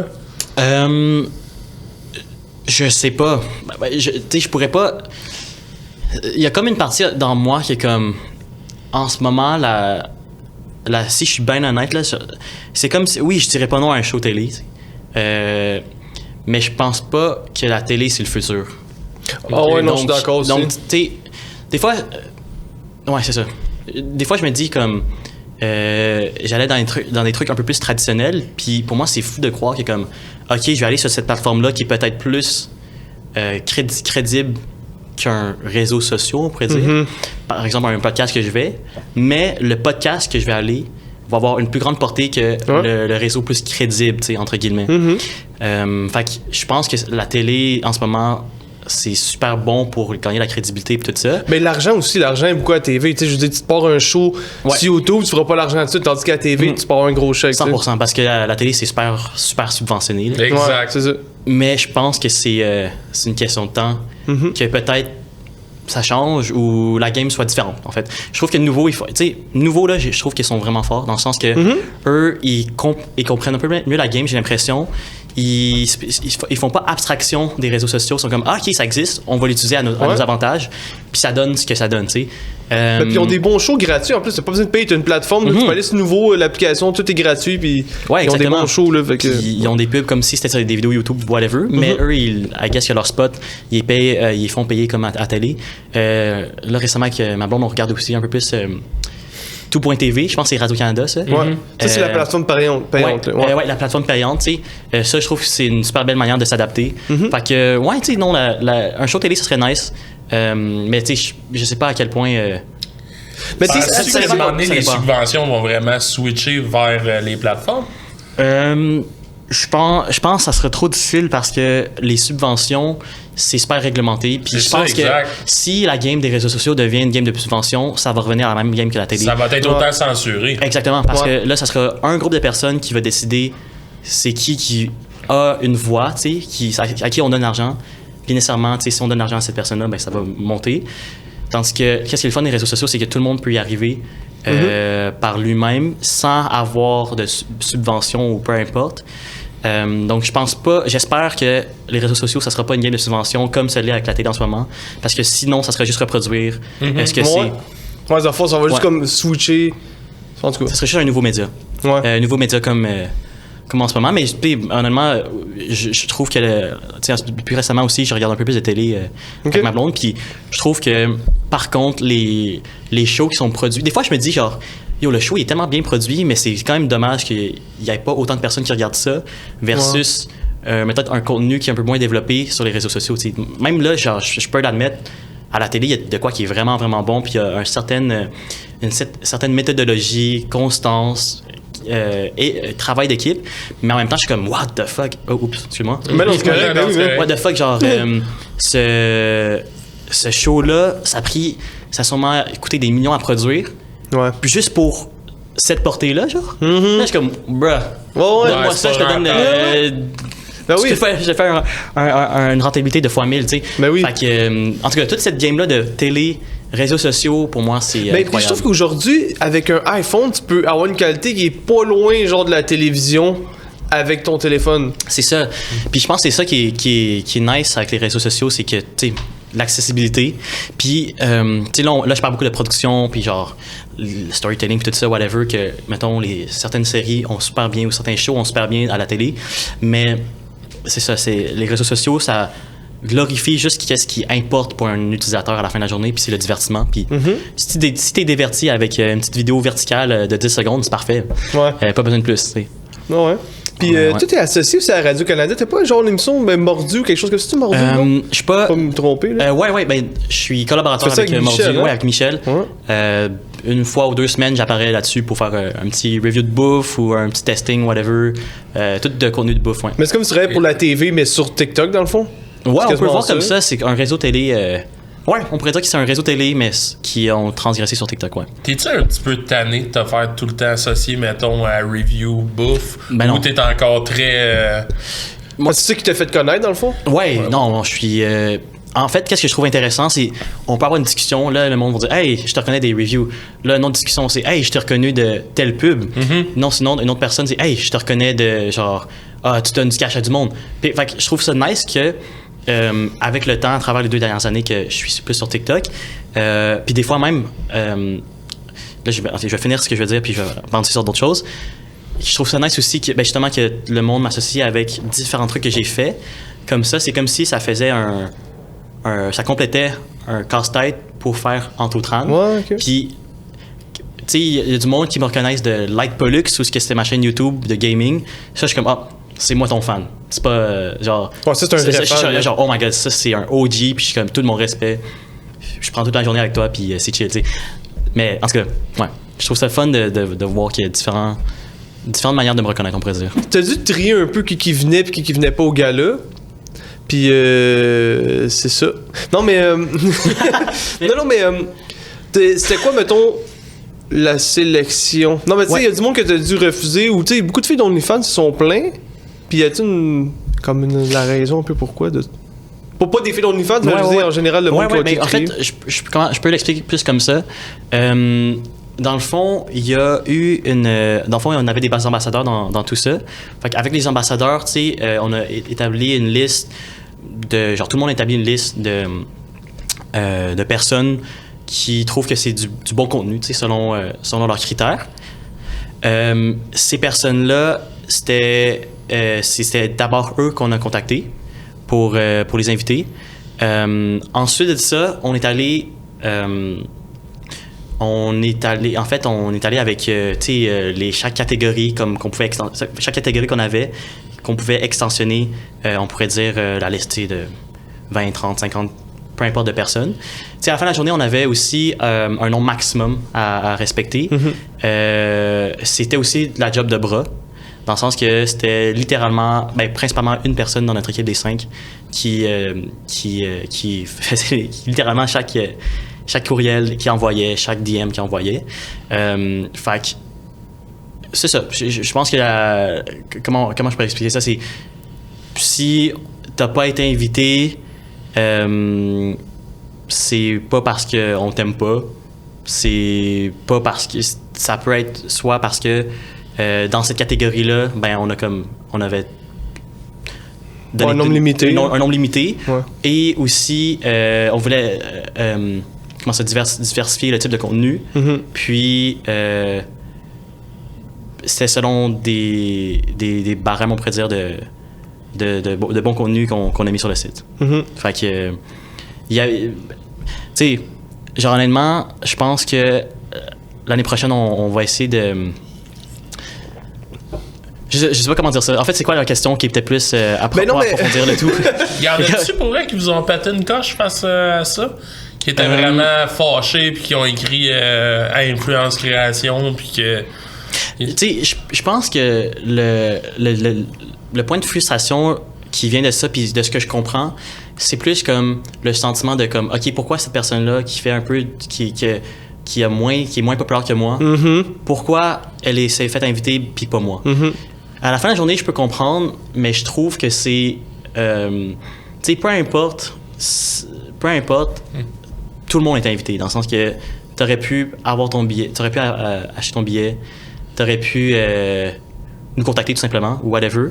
Je sais pas. Tu sais, je pourrais pas... Il y a comme une partie dans moi qui est comme... En ce moment, si je suis bien honnête, là, c'est comme si... Oui, je dirais pas non à un show télé. Mais je pense pas que la télé, c'est le futur. Ah ouais, non, je suis d'accord aussi. Donc, tu sais, des fois... ouais, c'est ça. Des fois, je me dis comme... j'allais dans des trucs un peu plus traditionnels, puis pour moi, c'est fou de croire que comme... OK, je vais aller sur cette plateforme-là qui est peut-être plus crédible qu'un réseau social, on pourrait dire. Mm-hmm. Par exemple, un podcast que je vais. Mais le podcast que je vais aller va avoir une plus grande portée que le réseau plus crédible, tu sais, entre guillemets. Mm-hmm. Fait que je pense que la télé, en ce moment... c'est super bon pour gagner la crédibilité et tout ça. Mais l'argent aussi, l'argent est beaucoup à la TV. Tu sais, je veux dire, tu te pars un show sur YouTube, tu feras pas l'argent dessus, tandis qu'à la TV, tu pars un gros chèque. 100%, parce que la télé, c'est super, super subventionné. Là. Exact. Ouais, c'est ça. Mais je pense que c'est une question de temps que peut-être ça change ou la game soit différente, en fait. Je trouve que nouveau, là, je trouve qu'ils sont vraiment forts dans le sens que eux, ils comprennent un peu mieux la game, j'ai l'impression. Ils font pas abstraction des réseaux sociaux. Ils sont comme, ok, ça existe, on va l'utiliser à nos avantages. Puis ça donne ce que ça donne, tu sais. Puis ils ont des bons shows gratuits. En plus, t'as pas besoin de payer. T'as une plateforme, tu peux aller sur nouveau, l'application, tout est gratuit. Puis ils ont des bons shows. Là, ils ont des pubs comme si c'était sur des vidéos YouTube, whatever. Mais eux, I guess que leur spot, ils font payer comme à télé. Là, récemment, avec ma blonde, on regarde aussi un peu plus... Tout.tv, je pense que c'est Radio-Canada, ça. Ouais. Ça, c'est la plateforme payante. Ouais, la plateforme payante, tu sais. Ça, je trouve que c'est une super belle manière de s'adapter. Fait que, ouais, tu sais, non, un show télé, ça serait nice. Mais, tu sais, je sais pas à quel point... Mais tu sais, à un moment donné, les subventions vont vraiment switcher vers les plateformes? Je pense que ça serait trop difficile parce que les subventions, c'est super réglementé. Puis je pense que si la game des réseaux sociaux devient une game de subventions, ça va revenir à la même game que la télé. Ça va être autant censuré. Exactement, parce que là, ça sera un groupe de personnes qui va décider c'est qui a une voix, tu sais, à qui on donne l'argent. Puis nécessairement, tu sais, si on donne l'argent à cette personne-là, ben, ça va monter. Tandis que, qu'est-ce qui est le fun des réseaux sociaux, c'est que tout le monde peut y arriver par lui-même sans avoir de subvention ou peu importe. Donc, je pense pas, j'espère que les réseaux sociaux, ça sera pas une game de subvention comme celle-là avec la télé en ce moment. Parce que sinon, ça serait juste reproduire. Est-ce que c'est. Ouais, ça va juste comme switcher. En tout cas. Ça serait juste un nouveau média. Un nouveau média comme comme en ce moment, mais honnêtement, je trouve que plus récemment aussi, je regarde un peu plus de télé avec ma blonde, puis je trouve que par contre les shows qui sont produits, des fois je me dis genre le show il est tellement bien produit, mais c'est quand même dommage qu'il n'y ait pas autant de personnes qui regardent ça versus peut-être un contenu qui est un peu moins développé sur les réseaux sociaux. T'sais. Même là, genre, je peux l'admettre, à la télé, il y a de quoi qui est vraiment, vraiment bon, puis il y a une certaine méthodologie, constance et travail d'équipe, mais en même temps, je suis comme, what the fuck? Oh, oups, excuse-moi. Mais non, c'est correct, what the fuck, genre, ce show-là, ça a sûrement coûté des millions à produire, puis juste pour cette portée-là, genre. Là, je suis comme, bruh, donne-moi ça, je te donne... Ben oui. Je vais faire une rentabilité de fois 1000, tu sais. Ben oui. Fait que, en tout cas, toute cette game-là de télé, réseaux sociaux, pour moi, c'est incroyable. Je trouve qu'aujourd'hui, avec un iPhone, tu peux avoir une qualité qui est pas loin, genre, de la télévision avec ton téléphone. C'est ça. Puis je pense que c'est ça qui est nice avec les réseaux sociaux, c'est que, tu sais, l'accessibilité. Puis, tu sais, là, je parle beaucoup de production, puis genre, le storytelling, puis tout ça, whatever, que, mettons, certaines séries ont super bien, ou certains shows ont super bien à la télé, mais c'est ça, les réseaux sociaux, ça glorifie juste qu'est-ce qui importe pour un utilisateur à la fin de la journée, puis c'est le divertissement. Puis si t'es diverti avec une petite vidéo verticale de 10 secondes, c'est parfait. Pas besoin de plus, tu sais. Ouais. Puis toi, t'es associé aussi à Radio-Canada. T'as pas genre une émission Mordu ou quelque chose comme ça? Tu Mordu, non? Je suis pas me tromper, là? Ouais, ben, je suis collaborateur avec Mordu, avec Michel. Une fois ou 2 semaines, j'apparais là-dessus pour faire un petit review de bouffe ou un petit testing, whatever. Tout de contenu de bouffe, ouais. Mais c'est comme si tu travaillais pour la TV, mais sur TikTok, dans le fond? Ouais, on peut voir comme ça. C'est un réseau télé... Ouais, on pourrait dire que c'est un réseau télé, mais qui ont transgressé sur TikTok, ouais. T'es-tu un petit peu tanné de te faire tout le temps associer, mettons, à review bouffe? Ben non. Ou t'es encore très... Moi, c'est ça qui t'a fait connaître, dans le fond? Ouais. Non, je suis... En fait, qu'est-ce que je trouve intéressant, c'est on peut avoir une discussion, là, le monde va dire « Hey, je te reconnais des reviews ». Là, une autre discussion, c'est « Hey, je te reconnais de telle pub ». Non, sinon, une autre personne, c'est « Hey, je te reconnais de, genre, tu donnes du cash à du monde ». Fait que je trouve ça nice que, avec le temps, à travers les 2 dernières années que je suis plus sur TikTok, puis des fois même, là, je vais finir ce que je veux dire, puis je vais penser sur d'autres choses. Je trouve ça nice aussi que, justement, que le monde m'associe avec différents trucs que j'ai faits. Comme ça, c'est comme si ça faisait ça complétait un casse-tête pour faire Antoutran. Ouais, ok. Puis, tu sais, il y a du monde qui me reconnaissent de Light Pollux ou ce que c'était ma chaîne YouTube de gaming. Ça, je suis comme, c'est moi ton fan. C'est pas genre. Ouais, ça, c'est un vrai fan. Genre, oh my god, ça, c'est un OG, puis je suis comme, tout mon respect. Je prends toute la journée avec toi, puis c'est chill, tu sais. Mais, en tout cas, ouais. Je trouve ça fun de voir qu'il y a différentes manières de me reconnaître, on pourrait dire. T'as dû trier un peu qui venait puis qui venait pas au gala. Puis c'est ça. Non mais c'était quoi, mettons, la sélection? Non mais tu sais, il y a du monde que t'as dû refuser, ou tu sais, beaucoup de filles d'OnlyFans se sont plaints. Puis y a-t-il la raison un peu pourquoi de... Pas des filles d'OnlyFans, mais je veux dire en général le monde qui a été en fait, je peux l'expliquer plus comme ça. Dans le fond, il y a eu dans le fond, on avait des ambassadeurs dans tout ça. Fait qu'avec les ambassadeurs, tu sais, on a établi une liste de... Genre, tout le monde a établi une liste de personnes qui trouvent que c'est du bon contenu, tu sais, selon leurs critères. Ces personnes-là, c'était d'abord eux qu'on a contactés pour les inviter. Ensuite de ça, on est allé avec chaque catégorie chaque catégorie qu'on pouvait extensionner, on pourrait dire la liste de 20, 30, 50, peu importe de personnes. À la fin de la journée, on avait aussi un nombre maximum à respecter. C'était aussi de la job de bras, dans le sens que c'était littéralement, principalement une personne dans notre équipe des 5 qui faisait littéralement chaque courriel qu'il envoyait, chaque DM qu'il envoyait. Fait que c'est ça. Je pense que comment je pourrais expliquer ça, c'est si t'as pas été invité, c'est pas parce qu'on t'aime pas, c'est pas parce que ça peut être soit parce que dans cette catégorie-là, on avait un nombre limité. Un nombre limité. Ouais. Et aussi, on voulait diversifier le type de contenu. Puis, c'était selon des barèmes, on pourrait dire, de bon contenu qu'on a mis sur le site. Fait que, tu sais, genre honnêtement, je pense que l'année prochaine, on va essayer de... Je sais pas comment dire ça. En fait, c'est quoi la question qui est peut-être plus approfondir le tout? Il y en a-tu pour vrai qui vous ont pété une coche face à ça? Qui étaient vraiment fâchés puis qui ont écrit à Influence Création puis que... Tu sais, je pense que le point de frustration qui vient de ça puis de ce que je comprends, c'est plus comme le sentiment de comme, OK, pourquoi cette personne-là qui fait un peu... qui est moins populaire que moi, pourquoi elle s'est faite inviter puis pas moi? À la fin de la journée, je peux comprendre, mais je trouve que c'est... tu sais, peu importe, tout le monde est invité, dans le sens que t'aurais pu avoir ton billet, t'aurais pu acheter ton billet, t'aurais pu nous contacter tout simplement, ou whatever.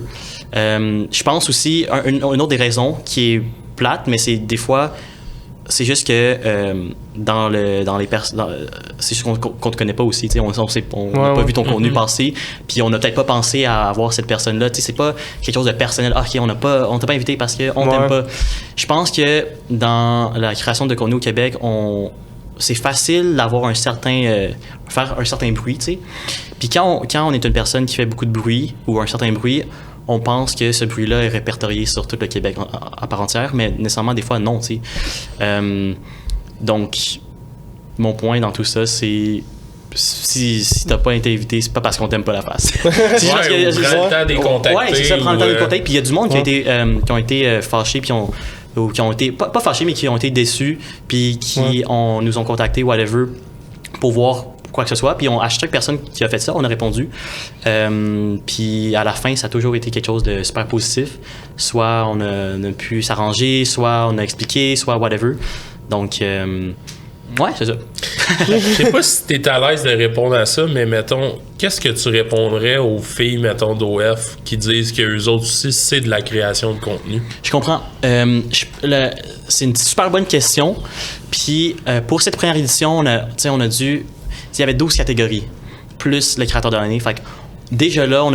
Je pense aussi, une autre des raisons qui est plate, mais c'est des fois... C'est juste que c'est juste qu'on te connaît pas aussi, tu sais, on n'a pas vu ton contenu passer, puis on n'a peut-être pas pensé à avoir cette personne-là, tu sais, c'est pas quelque chose de personnel. Ah, ok, on t'a pas invité parce qu'on t'aime pas. Je pense que dans la création de contenu au Québec, c'est facile d'avoir faire un certain bruit, tu sais. Puis quand on est une personne qui fait beaucoup de bruit ou un certain bruit, on pense que ce bruit-là est répertorié sur tout le Québec à part entière, mais nécessairement, des fois, non, tu sais. Donc, mon point dans tout ça, c'est si t'as pas été invité, c'est pas parce qu'on t'aime pas la face. Prends le temps de les contacter. Ouais, c'est ça, prends le temps de les contacter. Puis il y a du monde qui ont été fâchés, puis qui ont été, pas fâchés, mais qui ont été déçus, puis qui nous ont contactés, whatever, pour voir quoi que ce soit. Puis à chaque personne qui a fait ça, on a répondu. Puis à la fin, ça a toujours été quelque chose de super positif. Soit on a pu s'arranger, soit on a expliqué, soit whatever. Donc, ouais, c'est ça. Je sais pas si t'es à l'aise de répondre à ça, mais mettons, qu'est-ce que tu répondrais aux filles, mettons, d'OF qui disent qu'eux autres aussi, c'est de la création de contenu? Je comprends. C'est une super bonne question. Puis pour cette première édition, on a dû... Il y avait 12 catégories, plus le créateur de l'année. Fait que déjà là,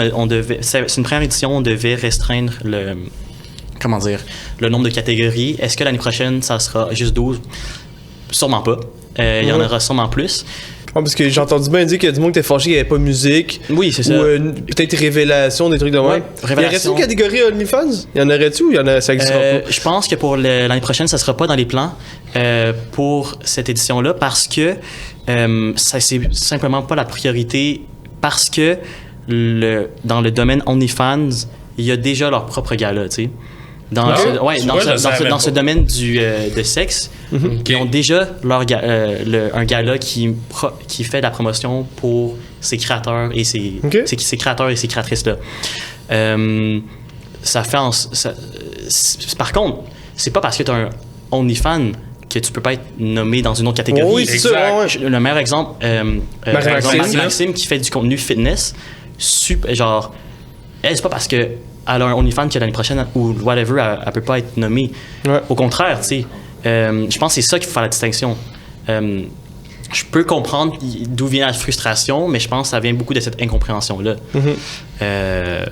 c'est une première édition, on devait restreindre le nombre de catégories. Est-ce que l'année prochaine, ça sera juste 12? Sûrement pas. Il y en aura sûrement plus. Parce que j'ai entendu bien dire qu'il y a du monde qui était fâché qu'il n'y avait pas de musique. Oui, c'est ça. Ou peut-être révélation, des trucs de même. Il y aurait-tu une catégorie OnlyFans? Il y en aurait-tu ou ça existera pas? Je pense que pour l'année prochaine, ça sera pas dans les plans pour cette édition-là parce que ça c'est simplement pas la priorité parce que dans le domaine OnlyFans, il y a déjà leur propre gala, tu sais. Dans ce domaine de sexe, ils ont déjà un gala qui fait de la promotion pour ses créateurs et ses créateurs et ses créatrices-là. Par contre, c'est pas parce que tu as un OnlyFans que tu peux pas être nommé dans une autre catégorie. Oui, c'est ça. Ouais. Le meilleur exemple, Maxime qui fait du contenu fitness, genre, elle, c'est pas parce que elle a un OnlyFans que l'année prochaine ou whatever, elle peut pas être nommée. Ouais. Au contraire, tu sais, je pense que c'est ça qu'il faut faire la distinction. Je peux comprendre d'où vient la frustration, mais je pense que ça vient beaucoup de cette incompréhension-là. Même,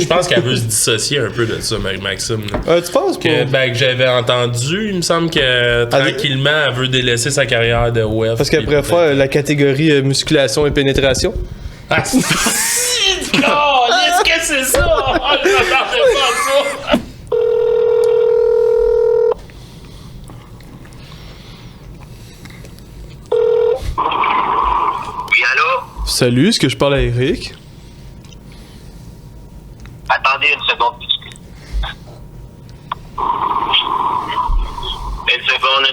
je pense qu'elle veut se dissocier un peu de ça, Maxime. Tu penses que j'avais entendu, il me semble que tranquillement, elle veut délaisser sa carrière de web. Parce qu'elle pourrait faire la catégorie musculation et pénétration. Ah, est-ce que c'est ça? Oh, je m'attendais pas à ça! Oui, allô? Salut, est-ce que je parle à Eric? Attendez une seconde. Une seconde.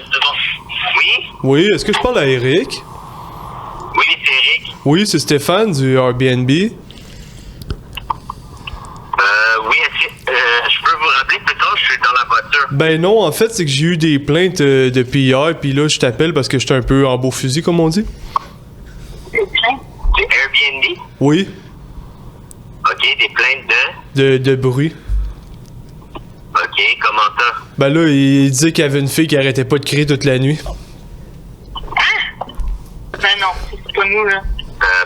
Oui? Oui, est-ce que je parle à Eric? Oui, c'est Eric. Oui, c'est Stéphane du Airbnb. Oui, est-ce que je peux vous rappeler plus tard? Je suis dans la voiture. Ben non, en fait, c'est que j'ai eu des plaintes depuis hier, puis là, je t'appelle parce que j'étais un peu en beau fusil, comme on dit. Des plaintes? C'est Airbnb? Oui. OK, des plaintes de bruit. OK, comment ça? Ben là, il disait qu'il y avait une fille qui arrêtait pas de crier toute la nuit. Ben non, c'est pas nous, là.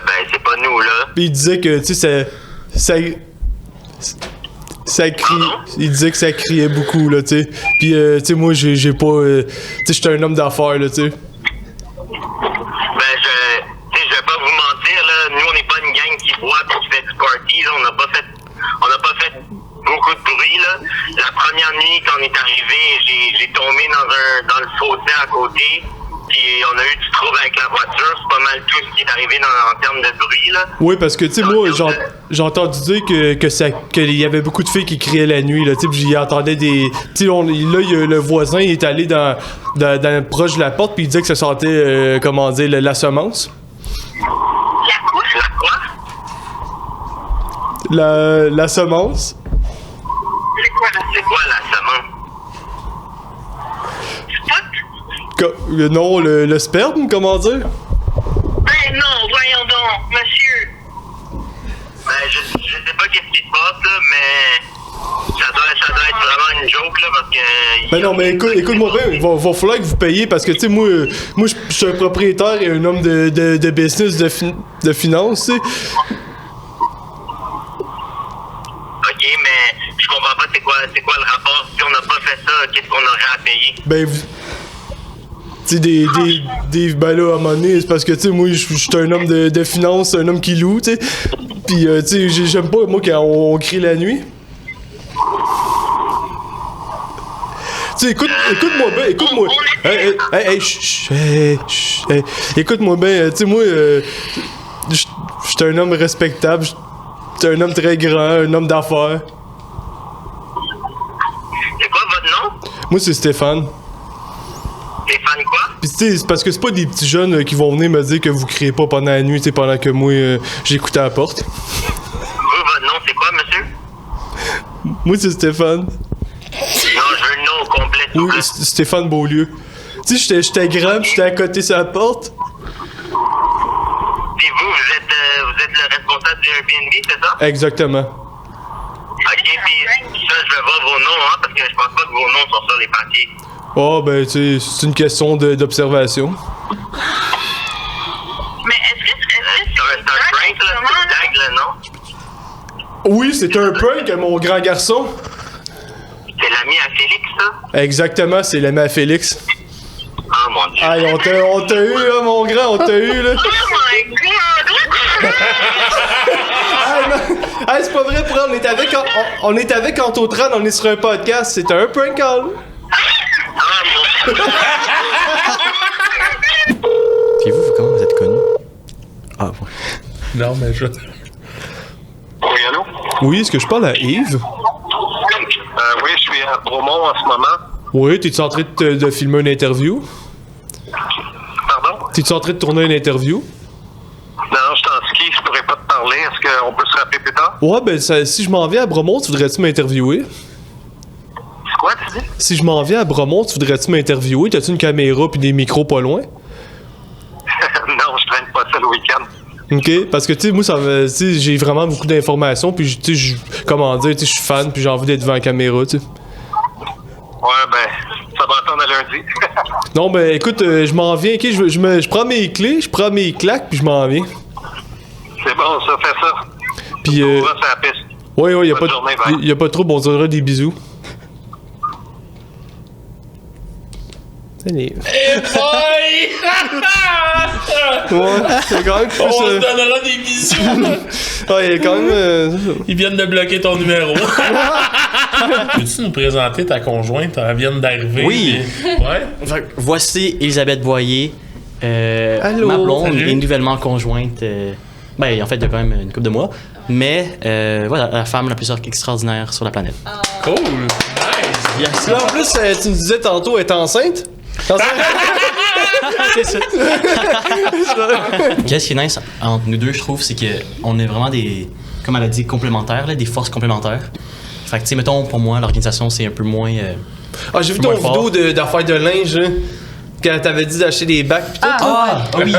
Ben, c'est pas nous, là. Puis il disait que, tu sais, ça crie. Il disait que ça criait beaucoup, là, tu sais. Puis, tu sais, moi, j'ai pas. Tu sais, j'étais un homme d'affaires, là, tu sais. Ben, je vais pas vous mentir, là. Nous, on n'est pas une gang qui boit et qui fait du party, là. On n'a pas fait beaucoup de bruit, là. La première nuit, quand on est arrivé, j'ai tombé dans le fossé à côté. Puis on a eu du trouble avec la voiture. C'est pas mal tout ce qui est arrivé en termes de bruit, là. Oui, parce que, tu sais, moi, j'ai entendu dire qu'il y avait beaucoup de filles qui criaient la nuit, là, tu sais, puis j'y entendais des... Tu sais, là, le voisin, il est allé dans proche de la porte, puis il disait que ça sentait, comment dire, la semence. La semence. C'est quoi la semence? Non, le sperme, comment dire? Ben non, voyons donc, monsieur. Ben, je sais pas qu'est-ce qui se passe, là, mais ça doit être vraiment une joke, là, parce que... Ben non, mais écoute-moi bien, il va falloir que vous payiez, parce que, tu sais, moi, je suis un propriétaire et un homme de business, de finance, tu sais. OK, mais je comprends pas c'est quoi le rapport. Si on n'a pas fait ça, qu'est-ce qu'on aurait à payer? Ben, vous... Tu sais, ben là, à un moment donné, c'est parce que, tu sais, moi, je suis un homme de finance, un homme qui loue, tu sais. Puis, tu sais, j'aime pas, moi, quand on crie la nuit. Tu sais, écoute-moi bien, écoute-moi. Hey, écoute-moi bien, tu sais, moi, je suis un homme respectable, je suis un homme très grand, un homme d'affaires. C'est quoi votre nom? Moi, c'est Stéphane. Stéphane quoi? Pis tu sais, c'est parce que c'est pas des petits jeunes qui vont venir me dire que vous criez pas pendant la nuit, tu sais, pendant que moi, j'écoutais à la porte. Vous, votre nom, c'est quoi, monsieur? Moi, c'est Stéphane. Non, je veux le nom au complet. Oui, Stéphane Beaulieu. Tu sais, j'étais grand, pis j'étais à côté sur la porte. Puis vous êtes le responsable du Airbnb, c'est ça? Exactement. OK, puis ça, je vais voir vos noms, hein, parce que je pense pas que vos noms sont sur les papiers. Oh, ben, tu sais, c'est une question d'observation. Mais est-ce que c'est un prank, là? C'est une blague, là, non? Oui, c'est un prank, mon grand garçon. C'est l'ami à Félix, ça? Exactement, c'est l'ami à Félix. Oh, mon Dieu. Aïe, on t'a eu, là, mon grand, on t'a eu, là. Oh, my God! Ah, non. Ah, c'est pas vrai, pour on est avec Antotran, on est sur un podcast, c'est un prank call. Puis vous, comment vous êtes connu? Ah, ouais. Non, mais je... Oui, allô? Oui, est-ce que je parle à Yves? Oui, je suis à Bromont en ce moment. Oui, t'es-tu en train de filmer une interview? Pardon? T'es-tu en train de tourner une interview? Non, je suis en ski, je pourrais pas te parler. Est-ce qu'on peut se rappeler plus tard? Ouais, ben, si je m'en viens à Bromont, tu voudrais-tu m'interviewer? C'est quoi, tu dis? Si je m'en viens à Bromont, tu voudrais-tu m'interviewer? T'as-tu une caméra pis des micros pas loin? Non, je traîne pas ça le week-end. OK, parce que, tu sais, moi, tu sais, j'ai vraiment beaucoup d'informations, puis, tu sais, comment dire, tu sais, je suis fan, puis j'ai envie d'être devant la caméra, tu sais. Ouais, ben, ça va attendre à lundi. Non, ben, écoute, je m'en viens, OK, je prends mes clés, je prends mes claques, puis je m'en viens. C'est bon, ça, fais ça. Puis, On va sur la piste. ouais, y a Bonne journée, bye. y a pas trop, bon, on se donnera des bisous. Allez. Boy! Ouais, c'est quand même plus... On se donnera des bisous. Ouais, il est quand même... Ils viennent de bloquer ton numéro. Peux-tu nous présenter ta conjointe? Elle vient d'arriver. Oui. Mais... Ouais. Fait que voici Elisabeth Boyer, Allô. ma blonde Salut. et nouvellement conjointe. Ben, en fait, il y a quand même une couple de mois. Mais voilà, la femme la plus extraordinaire sur la planète. Cool. Nice. Yes. Là, en plus, tu nous disais tantôt, elle est enceinte? C'est ça. Qu'est-ce qui est nice entre nous deux, je trouve, c'est qu'on est vraiment des, comme elle a dit, complémentaires, là, des forces complémentaires. Fait que, tu sais, mettons, pour moi, l'organisation, c'est un peu moins... Ah, j'ai vu moins ton fort. vidéo d'affaires de linge, hein, quand t'avais dit d'acheter des bacs pis tout. Oui,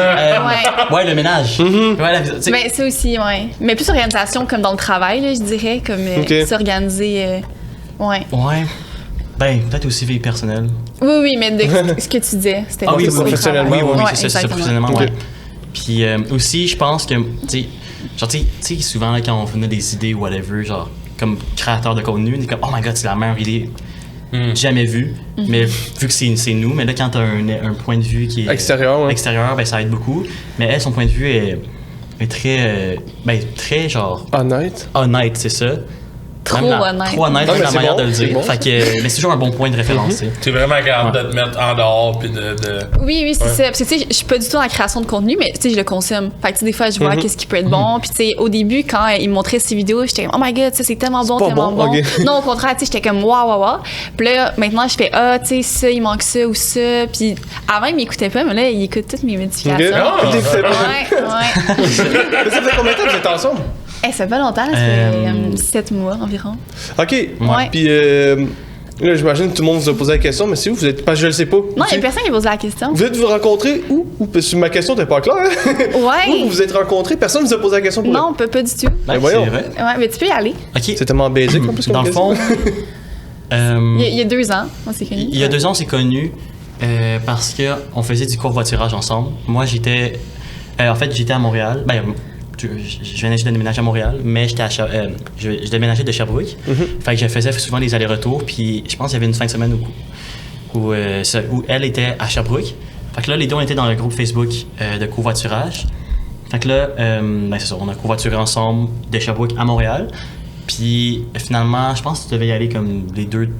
ouais, le ménage. Ouais, tu sais, Mais ça aussi, ouais. Mais plus organisation comme dans le travail, là, je dirais, comme Ok. s'organiser. Ouais. ouais. Ben, peut-être aussi vie personnelle. Oui, mais de ce que tu disais, c'était Ah oui, plus au professionnellement, travail. Oui, Ouais, c'est ça, exactement. professionnellement. Ok. Ouais. Puis aussi, je pense que, tu sais, genre, tu sais, souvent, là, quand on a des idées ou whatever, genre, comme créateur de contenu, on est comme, oh my god, c'est la meilleure idée jamais vue. Mais vu que c'est nous, mais là, quand t'as un point de vue qui est extérieur, ben, ça aide beaucoup. Mais elle, son point de vue est très, très, genre, honnête, c'est ça. Trop honnête. Trop honnête, c'est la manière de le dire. Bon. Fait que, mais c'est toujours un bon point de référence. T'es vraiment capable de te mettre en dehors puis de... Oui, c'est ça. Parce que, tu sais, je suis pas du tout dans la création de contenu, mais tu sais, je le consomme. Fait que, tu sais, des fois, je vois qu'est-ce qui peut être bon. Puis, tu sais, au début, quand il me montrait ses vidéos, j'étais comme, oh my god, ça, c'est tellement bon, tellement bon. Okay. Non, au contraire, tu sais, j'étais comme, waouh. Puis là, maintenant, je fais, tu sais, ça, il manque ça ou ça. Puis, avant, il m'écoutait pas, mais là, il écoute toutes mes modifications. Okay. Ouais. Ça fait combien de temps que vous êtes ensemble? Ça fait pas longtemps, ça fait 7 mois environ. OK. Ouais. Puis là, j'imagine que tout le monde vous a posé la question, mais c'est où vous êtes? Parce que je le sais pas. Non, il y a personne qui a posé la question. Vous êtes vous rencontrés où? Parce que ma question n'était pas claire. Ouais. Où vous vous êtes rencontrés? Personne ne vous a posé la question pour Non, pas du tout. Ben, voyons. c'est vrai. Ouais, mais tu peux y aller. OK. C'est tellement basique en plus. Dans le fond, Il y a 2 ans, on s'est connus. il y a 2 ans, on s'est connus parce qu'on faisait du covoiturage ensemble. Moi, j'étais à Montréal. Ben, je venais juste de déménager à Montréal, mais je déménageais de Sherbrooke. Fait que je faisais souvent des allers-retours, puis je pense qu'il y avait une fin de semaine où elle était à Sherbrooke. Fait que là, les deux, on était dans le groupe Facebook de covoiturage. Fait que là, c'est ça, on a covoituré ensemble de Sherbrooke à Montréal. Puis finalement, je pense que tu devais y aller comme les deux...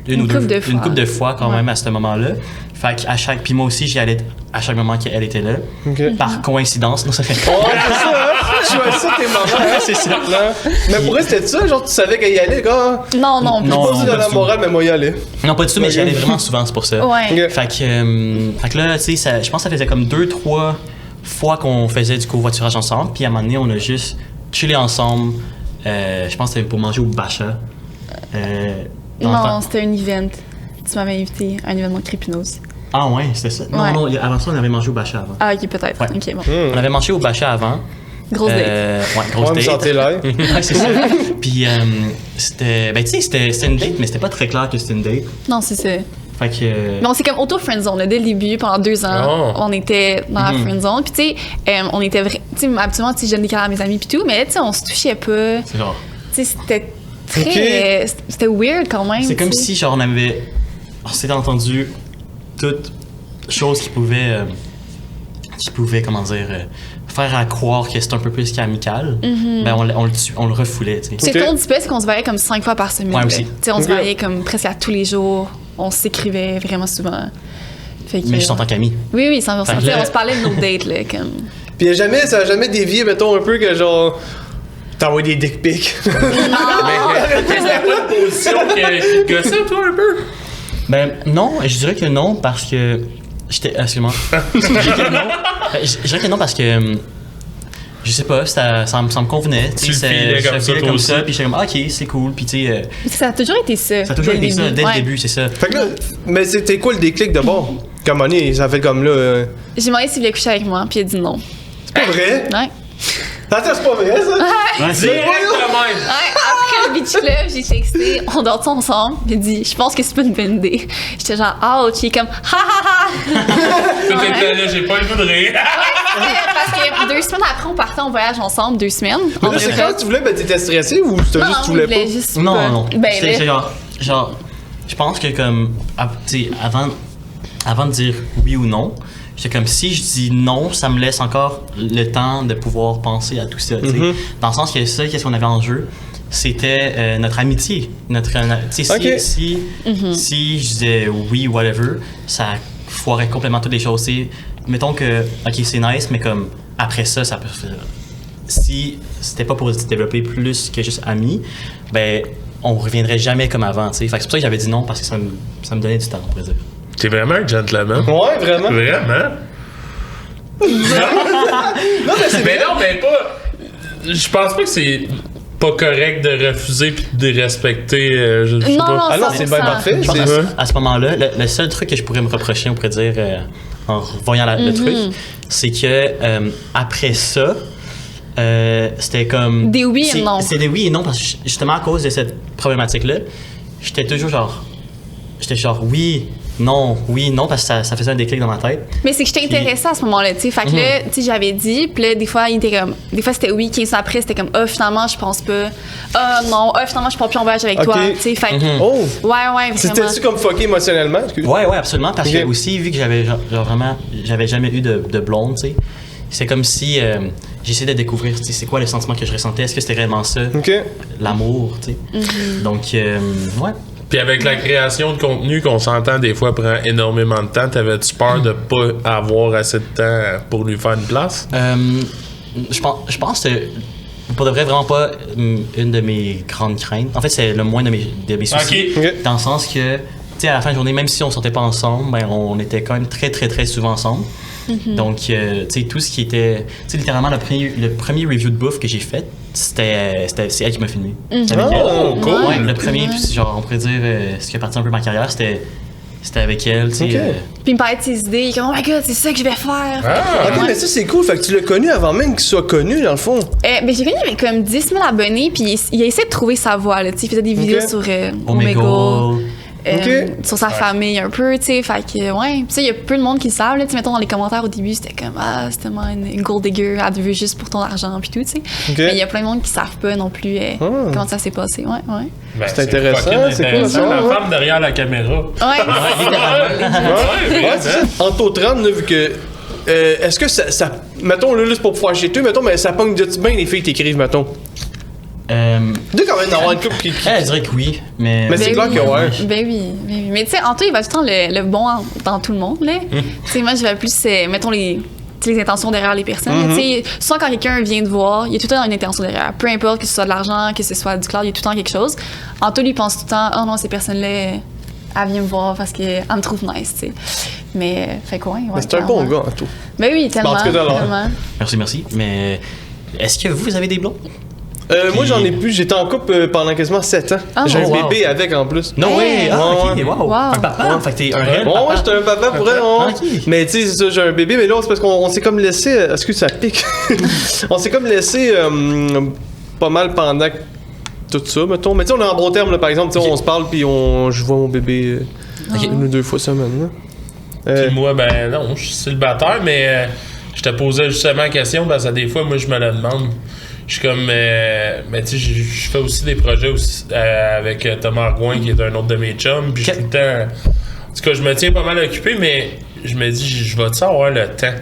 Une couple de fois quand même à ce moment-là. Fait que puis moi aussi, j'y allais à chaque moment qu'elle était là. Okay. Par coïncidence, non, ça fait... Oh, c'est ça, hein? Je choisis ça tes moments, hein? C'est ça. Là. Mais pour elle, c'était ça? Genre, tu savais qu'elle y allait, gars? Non, Non, Pas dit dans pas la du morale, mais moi y aller. Non, pas du tout, mais j'y allais vraiment souvent, c'est pour ça. Ouais. Ok. Fait que là, tu sais, je pense que ça faisait comme 2-3 fois qu'on faisait du covoiturage ensemble. Puis à un moment donné, on a juste chillé ensemble. Je pense que c'était pour manger au Bacha. Non, c'était un event. Tu m'avais invité à un événement Crépinose. Ah ouais, c'était ça. Ouais. Non, avant ça, on avait mangé au Bacha avant. Ah, ok, peut-être. Ouais. Ok, bon. On avait mangé au Bacha avant. Grosse date. Ouais, grosse Ouais, me date. sentais là. Ouais, c'est ça. Puis c'était... Ben, tu sais, c'était une date, mais c'était pas très clair que c'était une date. Non, c'est ça. Fait que... Mais on s'est comme auto-friendzone. Dès le début, pendant 2 ans, on était dans la friendzone. Puis, tu sais, on était Tu sais, habituellement, tu sais, je donne des câlins à mes amis, puis tout, mais tu sais, on se touchait pas. C'est genre... Tu sais, c'était très. C'était weird quand même. C'est comme tu sais. si, genre, on s'était entendu toutes choses qui pouvaient, comment dire, faire à croire que c'était un peu plus qu'amical. Ben, on le refoulait, tu sais. C'est qu'on dit pas, c'est qu'on se voyait comme 5 fois par semaine. Ouais, là. aussi. Tu sais, on se voyait comme presque à tous les jours. On s'écrivait vraiment souvent. Fait que, Mais juste en tant qu'ami. Oui, 100%. Fait que Tu sais, là- on se parlait de nos dates, là, comme. Puis ça a jamais dévié, mettons, un peu que genre. T'envoies des dick pics. C'était pas une position qui gossait, toi, un peu? Ben, non, je dirais que non, parce que... Excuse-moi. Je dirais que non parce que... Je sais pas, ça me convenait. Tu le filais comme ça, toi aussi. Puis j'étais comme, ok, c'est cool. Puis tu sais... Ça a toujours été ça. ça a toujours été ça, dès le début, c'est ça. Fait que là, mais c'était quoi le déclic d'abord? Comme on est, ça fait comme là. J'ai demandé s'il voulait coucher avec moi, puis il a dit non. C'est pas vrai? Ouais. Attends, c'est pas vrai ça? Ouais, c'est... Direct de même! Ouais, après le beach club, j'ai texté, on dort ensemble. Il a dit, je pense que c'est pas une bonne idée. J'étais genre, ouch, il est comme, ha ha ha! Tout était là, j'ai pas le goût de rire. Parce que 2 semaines après, on partait en voyage ensemble, 2 semaines. Mais là, c'est quand tu voulais, ben t'étais stressé ou c'était Non, juste tu on voulais voulait pas? juste Non, pas. non. Ben, C'est là, genre, je pense que comme, tu sais, avant de dire oui ou non, j'étais comme, si je dis non, ça me laisse encore le temps de pouvoir penser à tout ça, tu sais. Dans le sens que ça, qu'est-ce qu'on avait en jeu, c'était notre amitié. Tu sais, Ok. si je disais oui, whatever, ça foirait complètement toutes les choses. C'est, mettons que, ok, c'est nice, mais comme, après ça, ça peut faire... Si c'était pas pour se développer plus que juste amis, ben, on reviendrait jamais comme avant, tu sais. Fait que c'est pour ça que j'avais dit non, parce que ça me donnait du temps, on pourrait dire. T'es vraiment un gentleman. Ouais, vraiment. Vraiment? Non, mais c'est Mais non, mais pas. Je pense pas que c'est pas correct de refuser puis de respecter. Je sais Non, pas. non, Ah non, c'est bien 100%. parfait. Je pense C'est... à ce moment-là, le seul truc que je pourrais me reprocher, on pourrait dire, en voyant le truc, c'est que après ça, c'était comme... Des oui et non. C'est des oui et non, parce que justement à cause de cette problématique-là, j'étais toujours genre oui, Non, parce que ça faisait un déclic dans ma tête. Mais c'est que j'étais intéressée à ce moment-là, tu sais. Fait que là, tu sais, j'avais dit, puis là, des fois, il était comme. Des fois, c'était oui, 15 ans après, c'était comme, finalement, je pense pas. Non, finalement, je pars plus en voyage avec toi, tu sais. Fait que. Oh! Ouais, vraiment. C'était-tu comme fucké émotionnellement? Ouais, absolument. Parce que aussi, vu que j'avais vraiment. J'avais jamais eu de blonde, tu sais. C'est comme si j'essayais de découvrir, tu sais, c'est quoi le sentiment que je ressentais. Est-ce que c'était vraiment ça? L'amour, tu sais. Donc, ouais. Puis avec la création de contenu qu'on s'entend des fois prend énormément de temps, t'avais-tu peur de pas avoir assez de temps pour lui faire une place? Je pense que pour de vrai, vraiment pas une de mes grandes craintes. En fait, c'est le moins de mes soucis. Dans le sens que, tu sais, à la fin de la journée, même si on sortait pas ensemble, ben, on était quand même très, très, très souvent ensemble. Donc, tu sais, tout ce qui était... Tu sais, littéralement, le premier review de bouffe que j'ai fait, c'est elle qui m'a filmé. Oh, cool! Ouais, le premier, puis genre, on pourrait dire, ce qui a parti un peu de ma carrière, c'était avec elle, tu sais. Ok. Puis il me parlait de ses idées, il est comme, oh my god, c'est ça que je vais faire. Ok, mais ça, c'est cool. Fait que tu l'as connu avant même qu'il soit connu, dans le fond. Ben, j'ai connu avec comme 10 000 abonnés, puis il a essayé de trouver sa voie, là, tu sais. Il faisait des vidéos sur Omegle. Sur sa famille un peu, tu sais, fait que, ouais. Puis ça, il y a peu de monde qui le savent, là, tu sais, mettons dans les commentaires au début, c'était comme, c'est tellement une gold digger, elle te veut juste pour ton argent, puis tout, tu sais. Mais il y a plein de monde qui savent pas non plus comment ça s'est passé, ouais. Ben, c'est intéressant, c'est cool, ça, la ouais. femme derrière la caméra. Ouais, c'est ça. En taux 30, là, vu que. Est-ce que ça. Mettons, là, c'est pour pouvoir chez toi, mettons, mais ça pogne de bien les filles qui t'écrivent, mettons. Tu dois quand même avoir une couple qui. Je dirais que oui, mais c'est clair que ouais. Ben oui. Mais tu sais, Anto, il va tout le temps le bon dans tout le monde, là. Tu sais, moi, je vais plus, mettons, les intentions derrière les personnes. Tu sais, souvent quand quelqu'un vient te voir, il y a tout le temps une intention derrière. Peu importe que ce soit de l'argent, que ce soit du cloud, il y a tout le temps quelque chose. Anto, lui, pense tout le temps, oh non, ces personnes-là, elle vient me voir parce qu'elle me trouve nice, tu sais. Mais, fait quoi, ouais. Mais c'est un bon gars, Anto. Ben oui, tellement. En tout cas, tellement. Merci. Mais est-ce que vous avez des blondes? Moi, j'en ai plus. J'étais en couple pendant quasiment 7 ans. J'ai un bébé avec en plus. Non, Hey! Wow. Un papa, fait que t'es un réel Bon, papa. ouais, j'étais un papa pour elle. Ok. Mais tu sais, c'est ça, j'ai un bébé, mais là, c'est parce qu'on s'est comme laissé. Excuse, ça pique. On s'est comme laissé pas mal pendant tout ça, mettons. Mais tu sais, on est en bon terme, là, par exemple. Tu sais, on se parle, puis je vois mon bébé une ou deux fois semaine. Puis moi, ben non, je suis célibataire, mais je te posais justement la question parce que des fois, moi, je me la demande. Je suis comme, mais tu sais, je fais aussi des projets aussi, avec Thomas Argouin, qui est un autre de mes chums, puis je suis tout le temps... En tout cas, je me tiens pas mal occupé, mais je me dis, je vais-tu avoir le temps?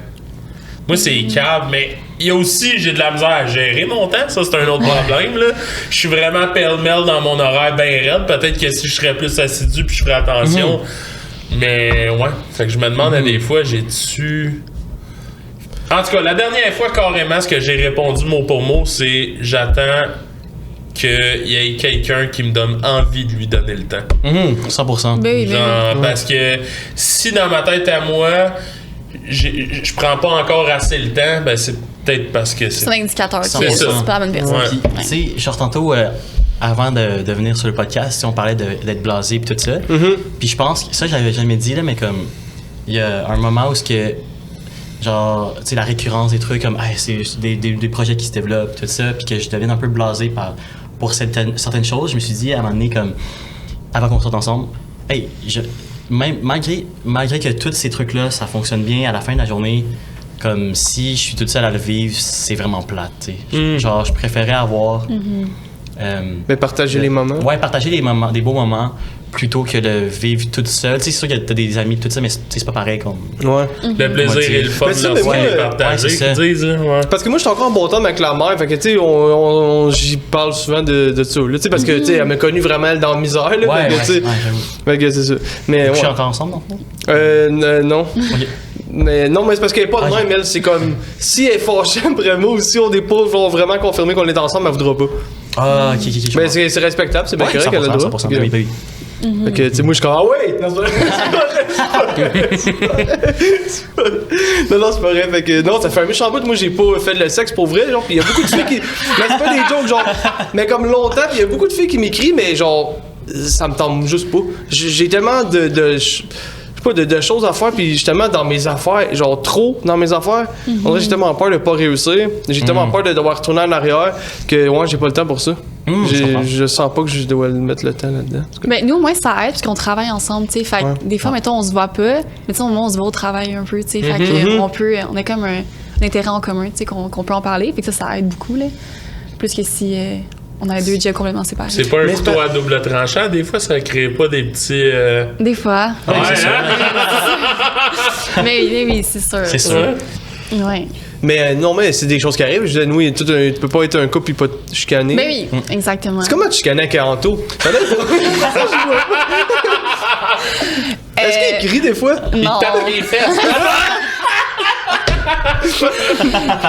Moi, c'est cave, mais il y a aussi, j'ai de la misère à gérer mon temps, ça, c'est un autre problème, là. Je suis vraiment pêle-mêle dans mon horaire bien raide, peut-être que si je serais plus assidu, puis je ferais attention, mais ouais, fait que je me demande à des fois, j'ai-tu... En tout cas, la dernière fois, carrément, ce que j'ai répondu mot pour mot, c'est j'attends qu'il y ait quelqu'un qui me donne envie de lui donner le temps. 100%. Ben oui. Parce que si dans ma tête à moi, je prends pas encore assez le temps, ben c'est peut-être parce que C'est un indicateur que C'est ça. c'est pas la bonne personne. Ouais. Puis, tu sais, genre tantôt, avant de venir sur le podcast, on parlait d'être blasé et tout ça. Puis je pense que ça, j'avais jamais dit, là, mais comme, il y a un moment où ce que, genre, tu sais, la récurrence des trucs, comme, c'est des projets qui se développent, tout ça, puis que je devienne un peu blasé pour certaines choses, je me suis dit, à un moment donné, comme, avant qu'on sorte ensemble, malgré que tous ces trucs-là, ça fonctionne bien, à la fin de la journée, comme si je suis toute seule à le vivre, c'est vraiment plate, tu sais. Genre, je préférais avoir... Mais partager les moments. Ouais, partager des moments, des beaux moments, plutôt que de vivre toute seule. Tu sais, c'est sûr que t'as des amis, tout ça, mais c'est pas pareil comme... Ouais. Le plaisir et le fun Mais ça, de mais le moi, partager, c'est ça. qu'ils disent, hein, ouais. Parce que moi, je suis encore en bon temps avec la mère, fait que, tu sais, j'y parle souvent de ça, là, tu sais, parce que, tu sais, elle m'a connu vraiment, elle, dans la misère, là, Ouais, fait que, tu sais, j'avoue. fait que c'est ça. Mais, Je suis ouais. encore ensemble, non? Non. Ok. Mais non, mais c'est parce qu'elle est pas de Ah, même, elle, c'est comme, si elle est fâchée après moi, ou si on n'est pas genre, vraiment confirmé qu'on est ensemble, elle voudra pas. Ah, ok. Mais c'est respectable, c'est bien correct, elle a le droit. 100%, oui, oui. Fait que, tu sais, moi, je suis comme, ah ouais! Non, c'est pas vrai. Non, c'est pas vrai. Fait que, non, ça fait un méchant bout. Moi, j'ai pas fait le sexe pour vrai, genre. Pis il y a beaucoup de filles qui. Mais c'est pas des jokes, genre. Mais comme longtemps, pis il y a beaucoup de filles qui m'écrivent, mais genre, ça me tente juste pas. J'ai tellement de choses à faire, puis justement dans mes affaires, genre trop dans mes affaires, on dirait que j'ai tellement peur de pas réussir, j'ai tellement peur de devoir retourner en arrière que ouais, j'ai pas le temps pour ça. Je sens pas que je dois mettre le temps là-dedans. Ben, nous, au moins, ça aide, parce qu'on travaille ensemble, tu sais. Fait que des fois, mettons, on se voit pas, mais tu sais, au moins, on se voit au travail un peu, tu sais. Fait que on a comme un intérêt en commun, tu sais, qu'on peut en parler. Fait que ça aide beaucoup, là. Plus que si on avait deux jobs complètement séparés. C'est pas un couteau à double tranchant, des fois, ça crée pas des petits. Des fois. Ouais, c'est ça. mais oui, c'est sûr. C'est sûr. Ouais. Mais non, mais c'est des choses qui arrivent. Je disais, nous, tu peux pas être un couple et pas te chicaner. Ben oui, exactement. C'est comment tu chicanais à Caranto? Est-ce qu'il crie des fois? Non. Il tape les fesses.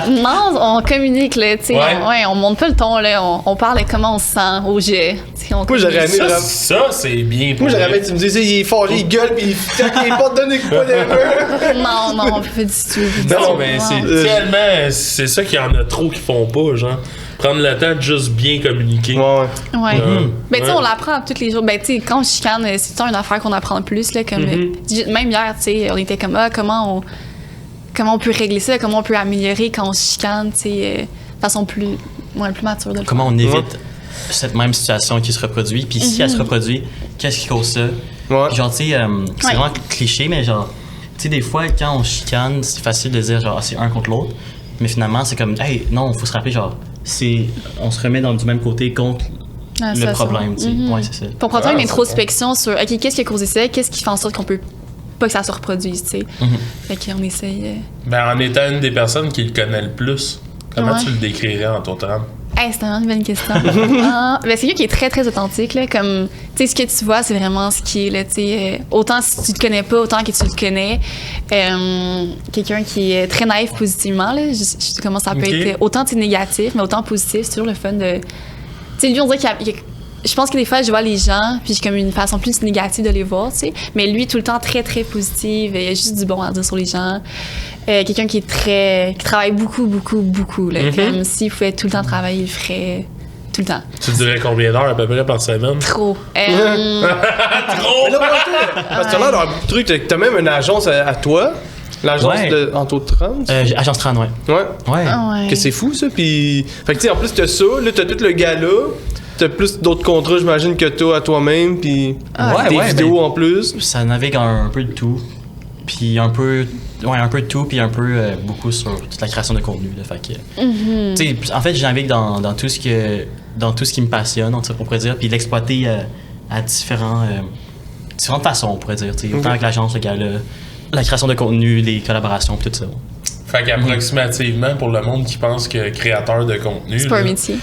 Non, on communique, là, tu sais. Ouais. On monte pas le ton, là. On parle de comment on se sent au jet. Moi, j'aurais aimé vraiment. Ça, c'est bien. Moi, j'aurais aimé que tu me dises, il est fort, il gueule, puis il claque les portes, donne des coups de main. Non, pas du tout. Non, mais c'est tellement. C'est ça qu'il y en a trop qui font pas, genre. Prendre le temps de juste bien communiquer. Ouais. Ben, tu sais, on l'apprend tous les jours. Ben, tu sais, quand on chicane, c'est une affaire qu'on apprend plus, là. Comme, même hier, tu sais, on était comme, comment on peut régler ça, comment on peut améliorer quand on se chicane, tu sais, de façon plus mature de le Comment on évite cette même situation qui se reproduit, puis si elle se reproduit, qu'est-ce qui cause ça? Ouais. Genre, tu sais, c'est vraiment cliché, mais genre, tu sais, des fois, quand on chicane, c'est facile de dire, genre, c'est un contre l'autre, mais finalement, c'est comme, hey, non, faut se rappeler, genre, on se remet du même côté contre le problème, tu sais. Ouais, c'est ça. Pour prendre une introspection sur, OK, qu'est-ce qui a causé ça? Qu'est-ce qui fait en sorte qu'on peut pas que ça se reproduise, tu sais. Fait qu'on essaye. Ben, en étant une des personnes qui le connaît le plus, comment tu le décrirais en ton terme? Hey, c'est vraiment une bonne question. Ben, c'est quelqu'un qui est très, très authentique, là. Comme, tu sais, ce que tu vois, c'est vraiment ce qui est, là, tu sais. Autant si tu le connais pas, autant que tu le connais. Quelqu'un qui est très naïf positivement, là. Je sais comment ça peut être autant négatif, mais autant positif. C'est toujours le fun de. Tu sais, lui, on dirait qu'il y a je pense que des fois, je vois les gens, puis j'ai comme une façon plus négative de les voir, tu sais. Mais lui, tout le temps, très, très positif. Il y a juste du bon à dire sur les gens. Quelqu'un qui travaille beaucoup, beaucoup, beaucoup. Là. Comme s'il pouvait tout le temps travailler, il le ferait tout le temps. Tu dirais combien d'heures à peu près par semaine? Trop. Trop! Parce que tu as l'air d'avoir beaucoup de trucs. T'as même une agence à toi. L'agence de Anto-Trans? Agence Tran, ouais. Ouais. Que c'est fou, ça. Puis. Fait que, tu sais, en plus, t'as ça. Là, t'as tout le gala. T'as plus d'autres contrats, j'imagine, que toi à toi-même, puis des vidéos en plus. Ça navigue un peu de tout, puis un peu de tout, puis un peu beaucoup sur toute la création de contenu. Là, fait que, tu sais, en fait, je navigue dans tout ce qui me passionne, on pourrait dire, puis l'exploiter à différentes façons, on pourrait dire. Autant avec l'agence, le gala, la création de contenu, les collaborations, puis tout ça. Fait qu'approximativement, pour le monde qui pense que créateur de contenu... C'est pas un métier.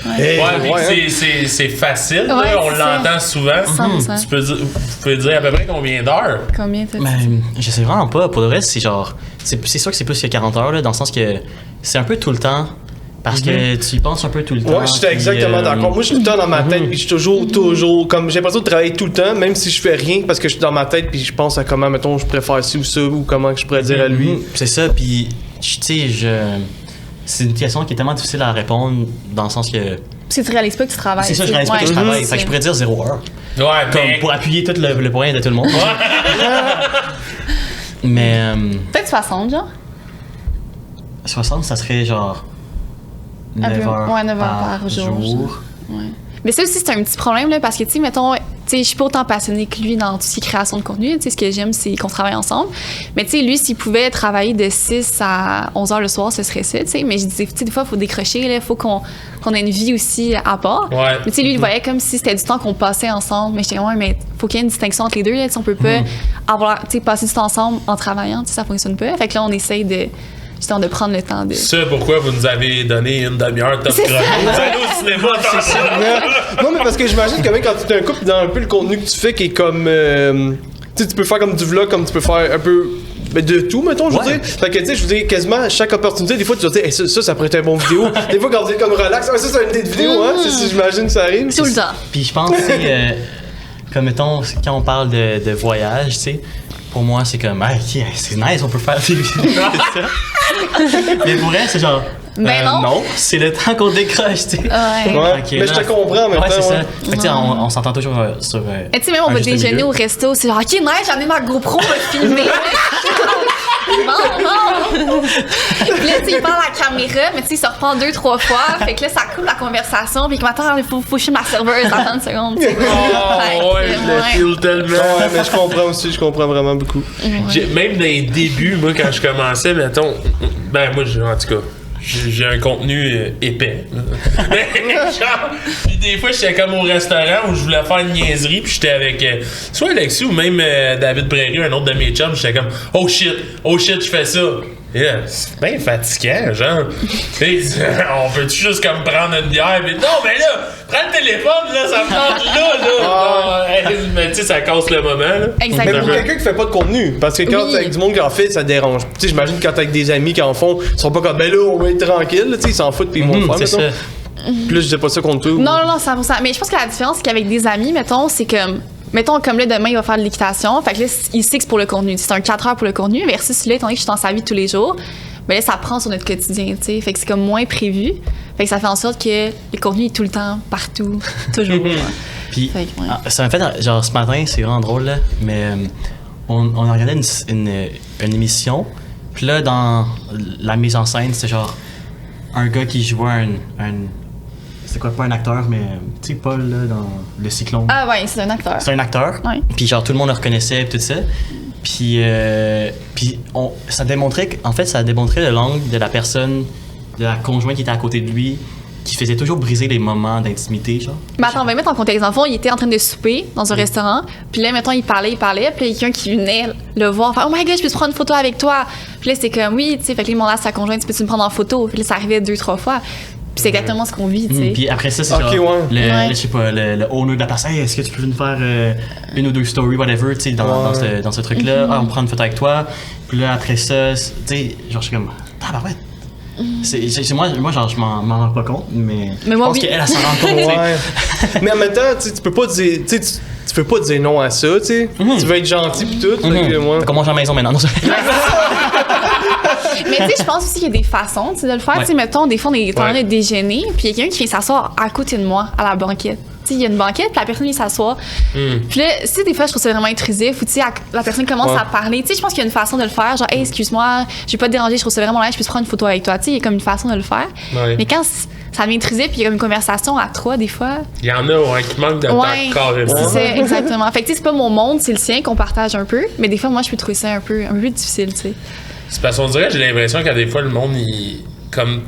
C'est facile, là, on l'entend souvent. 100%. Vous pouvez dire à peu près combien d'heures? Combien t'as dit? Je sais vraiment pas. Pour le reste, c'est genre... C'est sûr que c'est plus que 40 heures, là, dans le sens que c'est un peu tout le temps. Parce que tu y penses un peu tout le temps. Ouais, je suis exactement d'accord. Moi, je suis tout le temps dans ma tête, puis je suis toujours, comme j'ai l'impression de travailler tout le temps, même si je fais rien, parce que je suis dans ma tête, puis je pense à comment, mettons, je pourrais faire ci ou ça, ou comment je pourrais dire à lui. C'est ça, puis, tu sais, c'est une question qui est tellement difficile à répondre, dans le sens que... C'est tu réalises pas que tu travailles. C'est ça, je réalise pas que je travaille. Fait que je pourrais dire 0 heure. Ouais, comme pour appuyer tout le point de tout le monde. Mais... Peut-être 60, genre? 60, ça serait genre... 9 heures par jour. Ouais. Mais ça aussi, c'est un petit problème, là, parce que, tu sais, mettons, je suis pas autant passionnée que lui dans tout ce qui est création de contenu. Tu sais, ce que j'aime, c'est qu'on travaille ensemble. Mais, tu sais, lui, s'il pouvait travailler de 6 à 11 heures le soir, ce serait ça, tu sais. Mais je disais, tu sais, des fois, il faut décrocher, il faut qu'on ait une vie aussi à part. Ouais. Mais, tu sais, lui, il voyait comme si c'était du temps qu'on passait ensemble. Mais j'étais comme, ouais, mais faut qu'il y ait une distinction entre les deux, là. Tu sais, on peut pas passer du temps ensemble en travaillant, tu sais, ça fonctionne pas. Fait que là, on essaye de prendre le temps de... C'est pourquoi vous nous avez donné une demi-heure de top chrono. Vous allez au cinéma, Non, mais parce que j'imagine que même quand tu es un couple, dans un peu le contenu que tu fais qui est comme... tu sais, tu peux faire comme du vlog, comme tu peux faire un peu... de tout, mettons, je veux dire. Fait que, tu sais, je veux dire, quasiment à chaque opportunité, des fois, tu vas dire, hey, ça pourrait être un bon vidéo. Des fois, quand on dit comme relax, ça, c'est une idée de vidéo, hein? J'imagine que ça arrive. Tout le temps. Puis je pense, tu sais, comme mettons, quand on parle de voyage, tu sais, pour moi, c'est comme, ok, c'est nice, on peut faire des vidéos de ça. Mais pour elle, c'est genre, non, c'est le temps qu'on décroche, tu sais. Ouais, okay, mais je te comprends, mais c'est ça. Fait que, tu sais, on s'entend toujours sur. Tu sais, même on va déjeuner au resto, c'est genre, ok, nice, j'en ai ma GoPro, on va filmer. Non! Puis là, tu sais, il parle à la caméra, mais tu sais, il se reprend 2-3 fois. Fait que là, ça coupe la conversation. Puis comme, attends, il faut que je filme la serveuse, attends une seconde. Tu sais. Oh, ouais, je le feel tellement. Ouais, mais je comprends aussi, je comprends vraiment beaucoup. Même dans les débuts, moi, quand je commençais, mettons, ben, moi, en tout cas, j'ai un contenu épais. Mais genre, puis des fois, j'étais comme au restaurant où je voulais faire une niaiserie, puis j'étais avec soit Alexis ou même David Bréry, un autre de mes chums, j'étais comme oh shit, je fais ça. Yeah, c'est bien fatigant, genre. On peut-tu juste comme prendre une bière, mais non, mais là, prends le téléphone, là, ça me tente là. Mais tu sais, ça casse le moment, là. Exactement. Mais pour quelqu'un qui fait pas de contenu, parce que quand t'es avec du monde qui en fait, ça dérange. Tu sais, j'imagine que quand t'es avec des amis qui en font, ils sont pas comme, ben là, on va être tranquille, tu sais, ils s'en foutent puis ils vont le faire, c'est mettons. ça. Plus, je dis pas ça contre toi. Non, 100%. Mais je pense que la différence, c'est qu'avec des amis, mettons, c'est que, mettons, comme là, demain, il va faire de l'équitation. Fait que là, il sait que c'est pour le contenu. C'est un 4 heures pour le contenu, versus là, étant donné que je suis dans sa vie tous les jours, ben là, ça prend sur notre quotidien, tu sais. Fait que c'est comme moins prévu. Fait que ça fait en sorte que le contenu est tout le temps, partout, toujours. Puis, Fait que, ouais. ça m'a fait, genre, ce matin, c'est vraiment drôle, là, mais on a regardé une émission, puis là, dans la mise en scène, c'est genre un gars qui jouait un c'est quoi, pas un acteur, mais tu sais, Paul, là, dans Le Cyclone. Ah ouais, c'est un acteur. C'est un acteur, Ouais. puis genre, tout le monde le reconnaissait, puis tout ça. Puis ça démontrait, en fait, ça démontrait le langue de la personne, de la conjointe qui était à côté de lui, qui faisait toujours briser les moments d'intimité, genre. Mais attends, on va mettre en contexte. En fond, il était en train de souper dans un restaurant. Puis là, mettons, il parlait. Puis il y a quelqu'un qui venait le voir. Faire, oh my god, je peux te prendre une photo avec toi. Puis là, c'est comme, oui, tu sais. Fait que là, il demandait à sa conjointe, tu peux-tu me prendre en photo? Puis là, ça arrivait 2-3 fois. Puis c'est exactement ce qu'on vit, tu sais. Puis après ça, c'est Ok, genre, ouais. je sais pas, le owner de la place, hey, est-ce que tu peux nous faire une ou deux stories, whatever, tu sais, dans ce truc-là. Ah, on prend une photo avec toi. Puis là, après ça, tu sais, genre, je suis comme, tabarouette. C'est moi, genre, je m'en rends pas compte, mais je moi, pense oui. qu'elle s'en rend compte, tu sais. Ouais. Mais en même temps, tu peux pas dire, tu peux pas dire non à ça, tu sais. Tu veux être gentil pis tout. Fait que, ouais. Fait qu'on mange à la maison maintenant. Non, Mais tu sais, je pense aussi qu'il y a des façons, tu sais, de le faire. Ouais. Tu sais, mettons, des fois, on est en train de déjeuner. Puis il y a quelqu'un qui vient s'asseoir à côté de moi à la banquette. Tu sais, il y a une banquette, puis la personne vient s'asseoir. Puis là, tu sais, des fois, je trouve ça vraiment intrusif. Ou tu sais, la personne commence à parler. Tu sais, je pense qu'il y a une façon de le faire. Genre, hey, excuse-moi, je vais pas te déranger, je trouve ça vraiment là, je peux te prendre une photo avec toi. Tu sais, il y a comme une façon de le faire. Ouais. Mais quand ça devient intrusif, puis il y a comme une conversation à 3, des fois. Il y en a qui manquent de Ouais, temps carrément. c'est ça, exactement. Fait que tu sais, c'est pas mon monde, c'est le sien qu'on partage un peu. Mais des fois, moi, je peux trouver ça un peu difficile, tu sais. C'est parce qu'on dirait, j'ai l'impression qu'à des fois, le monde, comme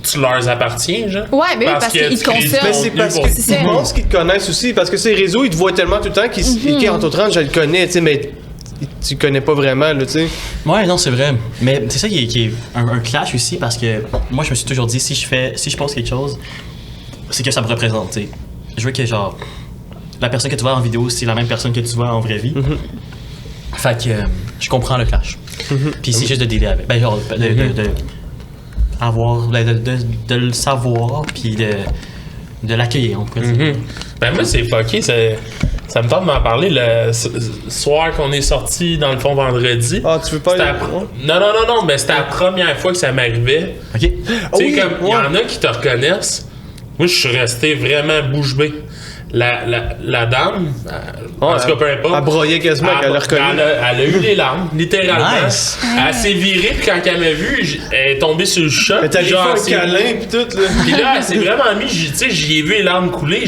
tu leur appartiens, genre. Ouais, mais oui, parce qu'ils te tu crées du consomment. Mais c'est contenu parce pour- que C'est tu ça. penses qu'ils te connaissent aussi. Parce que ces réseaux, ils te voient tellement tout le temps qu'ils en autres je le connais, tu sais, mais tu connais pas vraiment, là, tu sais. Ouais, non, c'est vrai. Mais c'est ça qui est un clash aussi, parce que moi, je me suis toujours dit, si je pose quelque chose, c'est que ça me représente, tu sais. Je veux que, genre, la personne que tu vois en vidéo, c'est la même personne que tu vois en vraie vie. Fait que je comprends le clash. Puis c'est juste de dealer avec. Ben, genre, de le savoir, puis de l'accueillir, on pourrait dire. Ben moi, c'est fucké. Ça me tente de m'en parler le soir qu'on est sorti, dans le fond, vendredi. Ah, tu veux pas C'était aller- Non, mais c'était la première fois que ça m'arrivait. OK? Tu sais, oui, comme il y ouais. en a qui te reconnaissent. Moi, je suis resté vraiment bouche bée. La dame, en tout cas, peu importe. Elle broyait quasiment qu'elle l'a reconnu. Elle a eu les larmes, littéralement. Nice. Elle s'est virée, puis quand elle m'a vu, elle est tombée sur le choc. Mais t'as puis fait genre, un c'est- câlin pis tout, là. Puis là, elle s'est vraiment mis, tu sais, j'y ai vu les larmes couler,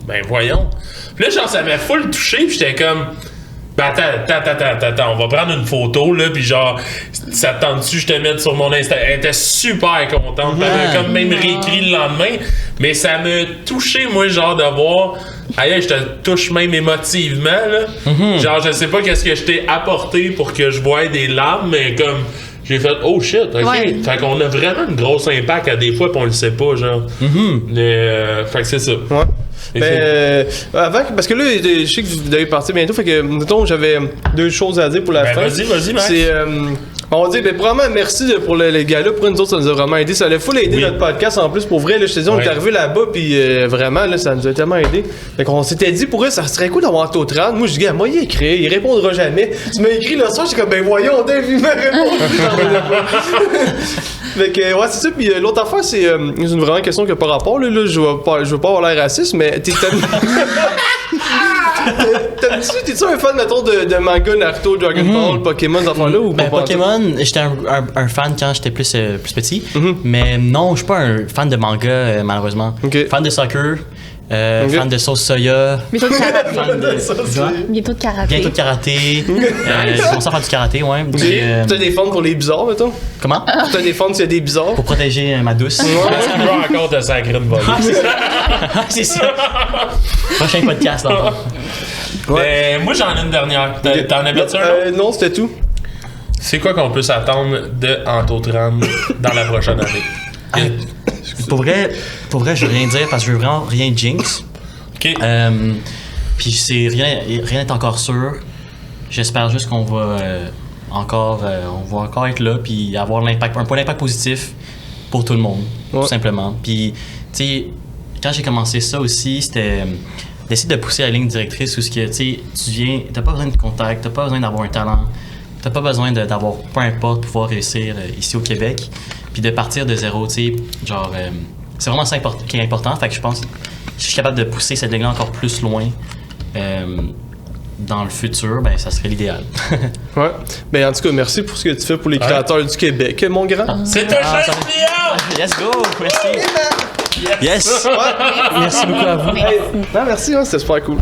ben voyons. Puis là, genre, ça m'a full touché, puis j'étais comme, ben attends, on va prendre une photo, là, puis genre, ça te tente-tu, je te mette sur mon Insta. Elle était super contente, puis elle m'a comme même réécrit le lendemain, mais ça m'a touché, moi, genre, de voir, aïe, je te touche même émotivement, là. Genre, je sais pas qu'est-ce que je t'ai apporté pour que je voie des larmes, mais comme, j'ai fait, oh shit, ok. Ouais. Fait qu'on a vraiment une grosse impact à des fois, pis on le sait pas, genre. Mais, fait que c'est ça. Ouais. Et Ben, avant, parce que là, je sais que vous devez partir bientôt, fait que, mettons, j'avais deux choses à dire pour la Ben, fin. vas-y, Max. C'est, on va dire, ben, probablement, merci pour les gars-là. Pour nous autres, ça nous a vraiment aidé. Ça a full aidé Oui. notre podcast en plus. Pour vrai, là, je te dis, on Ouais. est arrivé là-bas, puis vraiment, là, ça nous a tellement aidé. Fait qu'on s'était dit, pour eux, ça serait cool d'avoir un taux 30. Moi, je dis, gars, moi, il écrit, il répondra jamais. Tu m'as écrit le soir, j'étais comme, ben, voyons, Dave, il m'a répondu. Fait que, ouais, c'est ça. Puis l'autre affaire, c'est une vraiment question qui a pas rapport. Là, je veux pas avoir l'air raciste, mais t'es tellement. T'es-tu un fan, mettons, de manga, Naruto, Dragon Ball, Pokémon, ces enfants-là ou pas? Pokémon, j'étais un fan quand j'étais plus petit. Mais non, je suis pas un fan de manga, malheureusement. Fan de soccer. Fan de sauce soya. Bientôt de karaté. Fan de... Bientôt de karaté. Bientôt de karaté. Je commence à faire du karaté, ouais. T'as des fans pour les bizarres, mettons? Comment? T'as des fans s'il y a des bizarres? Pour protéger ma douce. Tu veux encore de sacré de voler. C'est ça. Prochain podcast, dans le fond. Moi, j'en ai une dernière. T'en avais ça? Non, c'était tout. C'est quoi qu'on peut s'attendre de Antotran dans la prochaine année? Pour vrai, je veux rien dire parce que je veux vraiment rien jinx. OK. Puis rien n'est encore sûr. J'espère juste qu'on va encore être là puis avoir un point d'impact positif pour tout le monde, tout simplement. Puis, tu sais, quand j'ai commencé ça aussi, c'était d'essayer de pousser la ligne directrice où t'as pas besoin de contact, t'as pas besoin d'avoir un talent, t'as pas besoin d'avoir, peu importe, pouvoir réussir ici au Québec. Puis de partir de zéro, tu sais, genre, c'est vraiment ça qui est important. Fait que je pense que si je suis capable de pousser cette ligne-là encore plus loin dans le futur, ben ça serait l'idéal. Ouais. Ben en tout cas, merci pour ce que tu fais pour les créateurs du Québec, mon grand. C'est un chaise pliante! Let's go! Merci! Yes! Merci beaucoup à vous. Non, merci, hein, c'était super cool.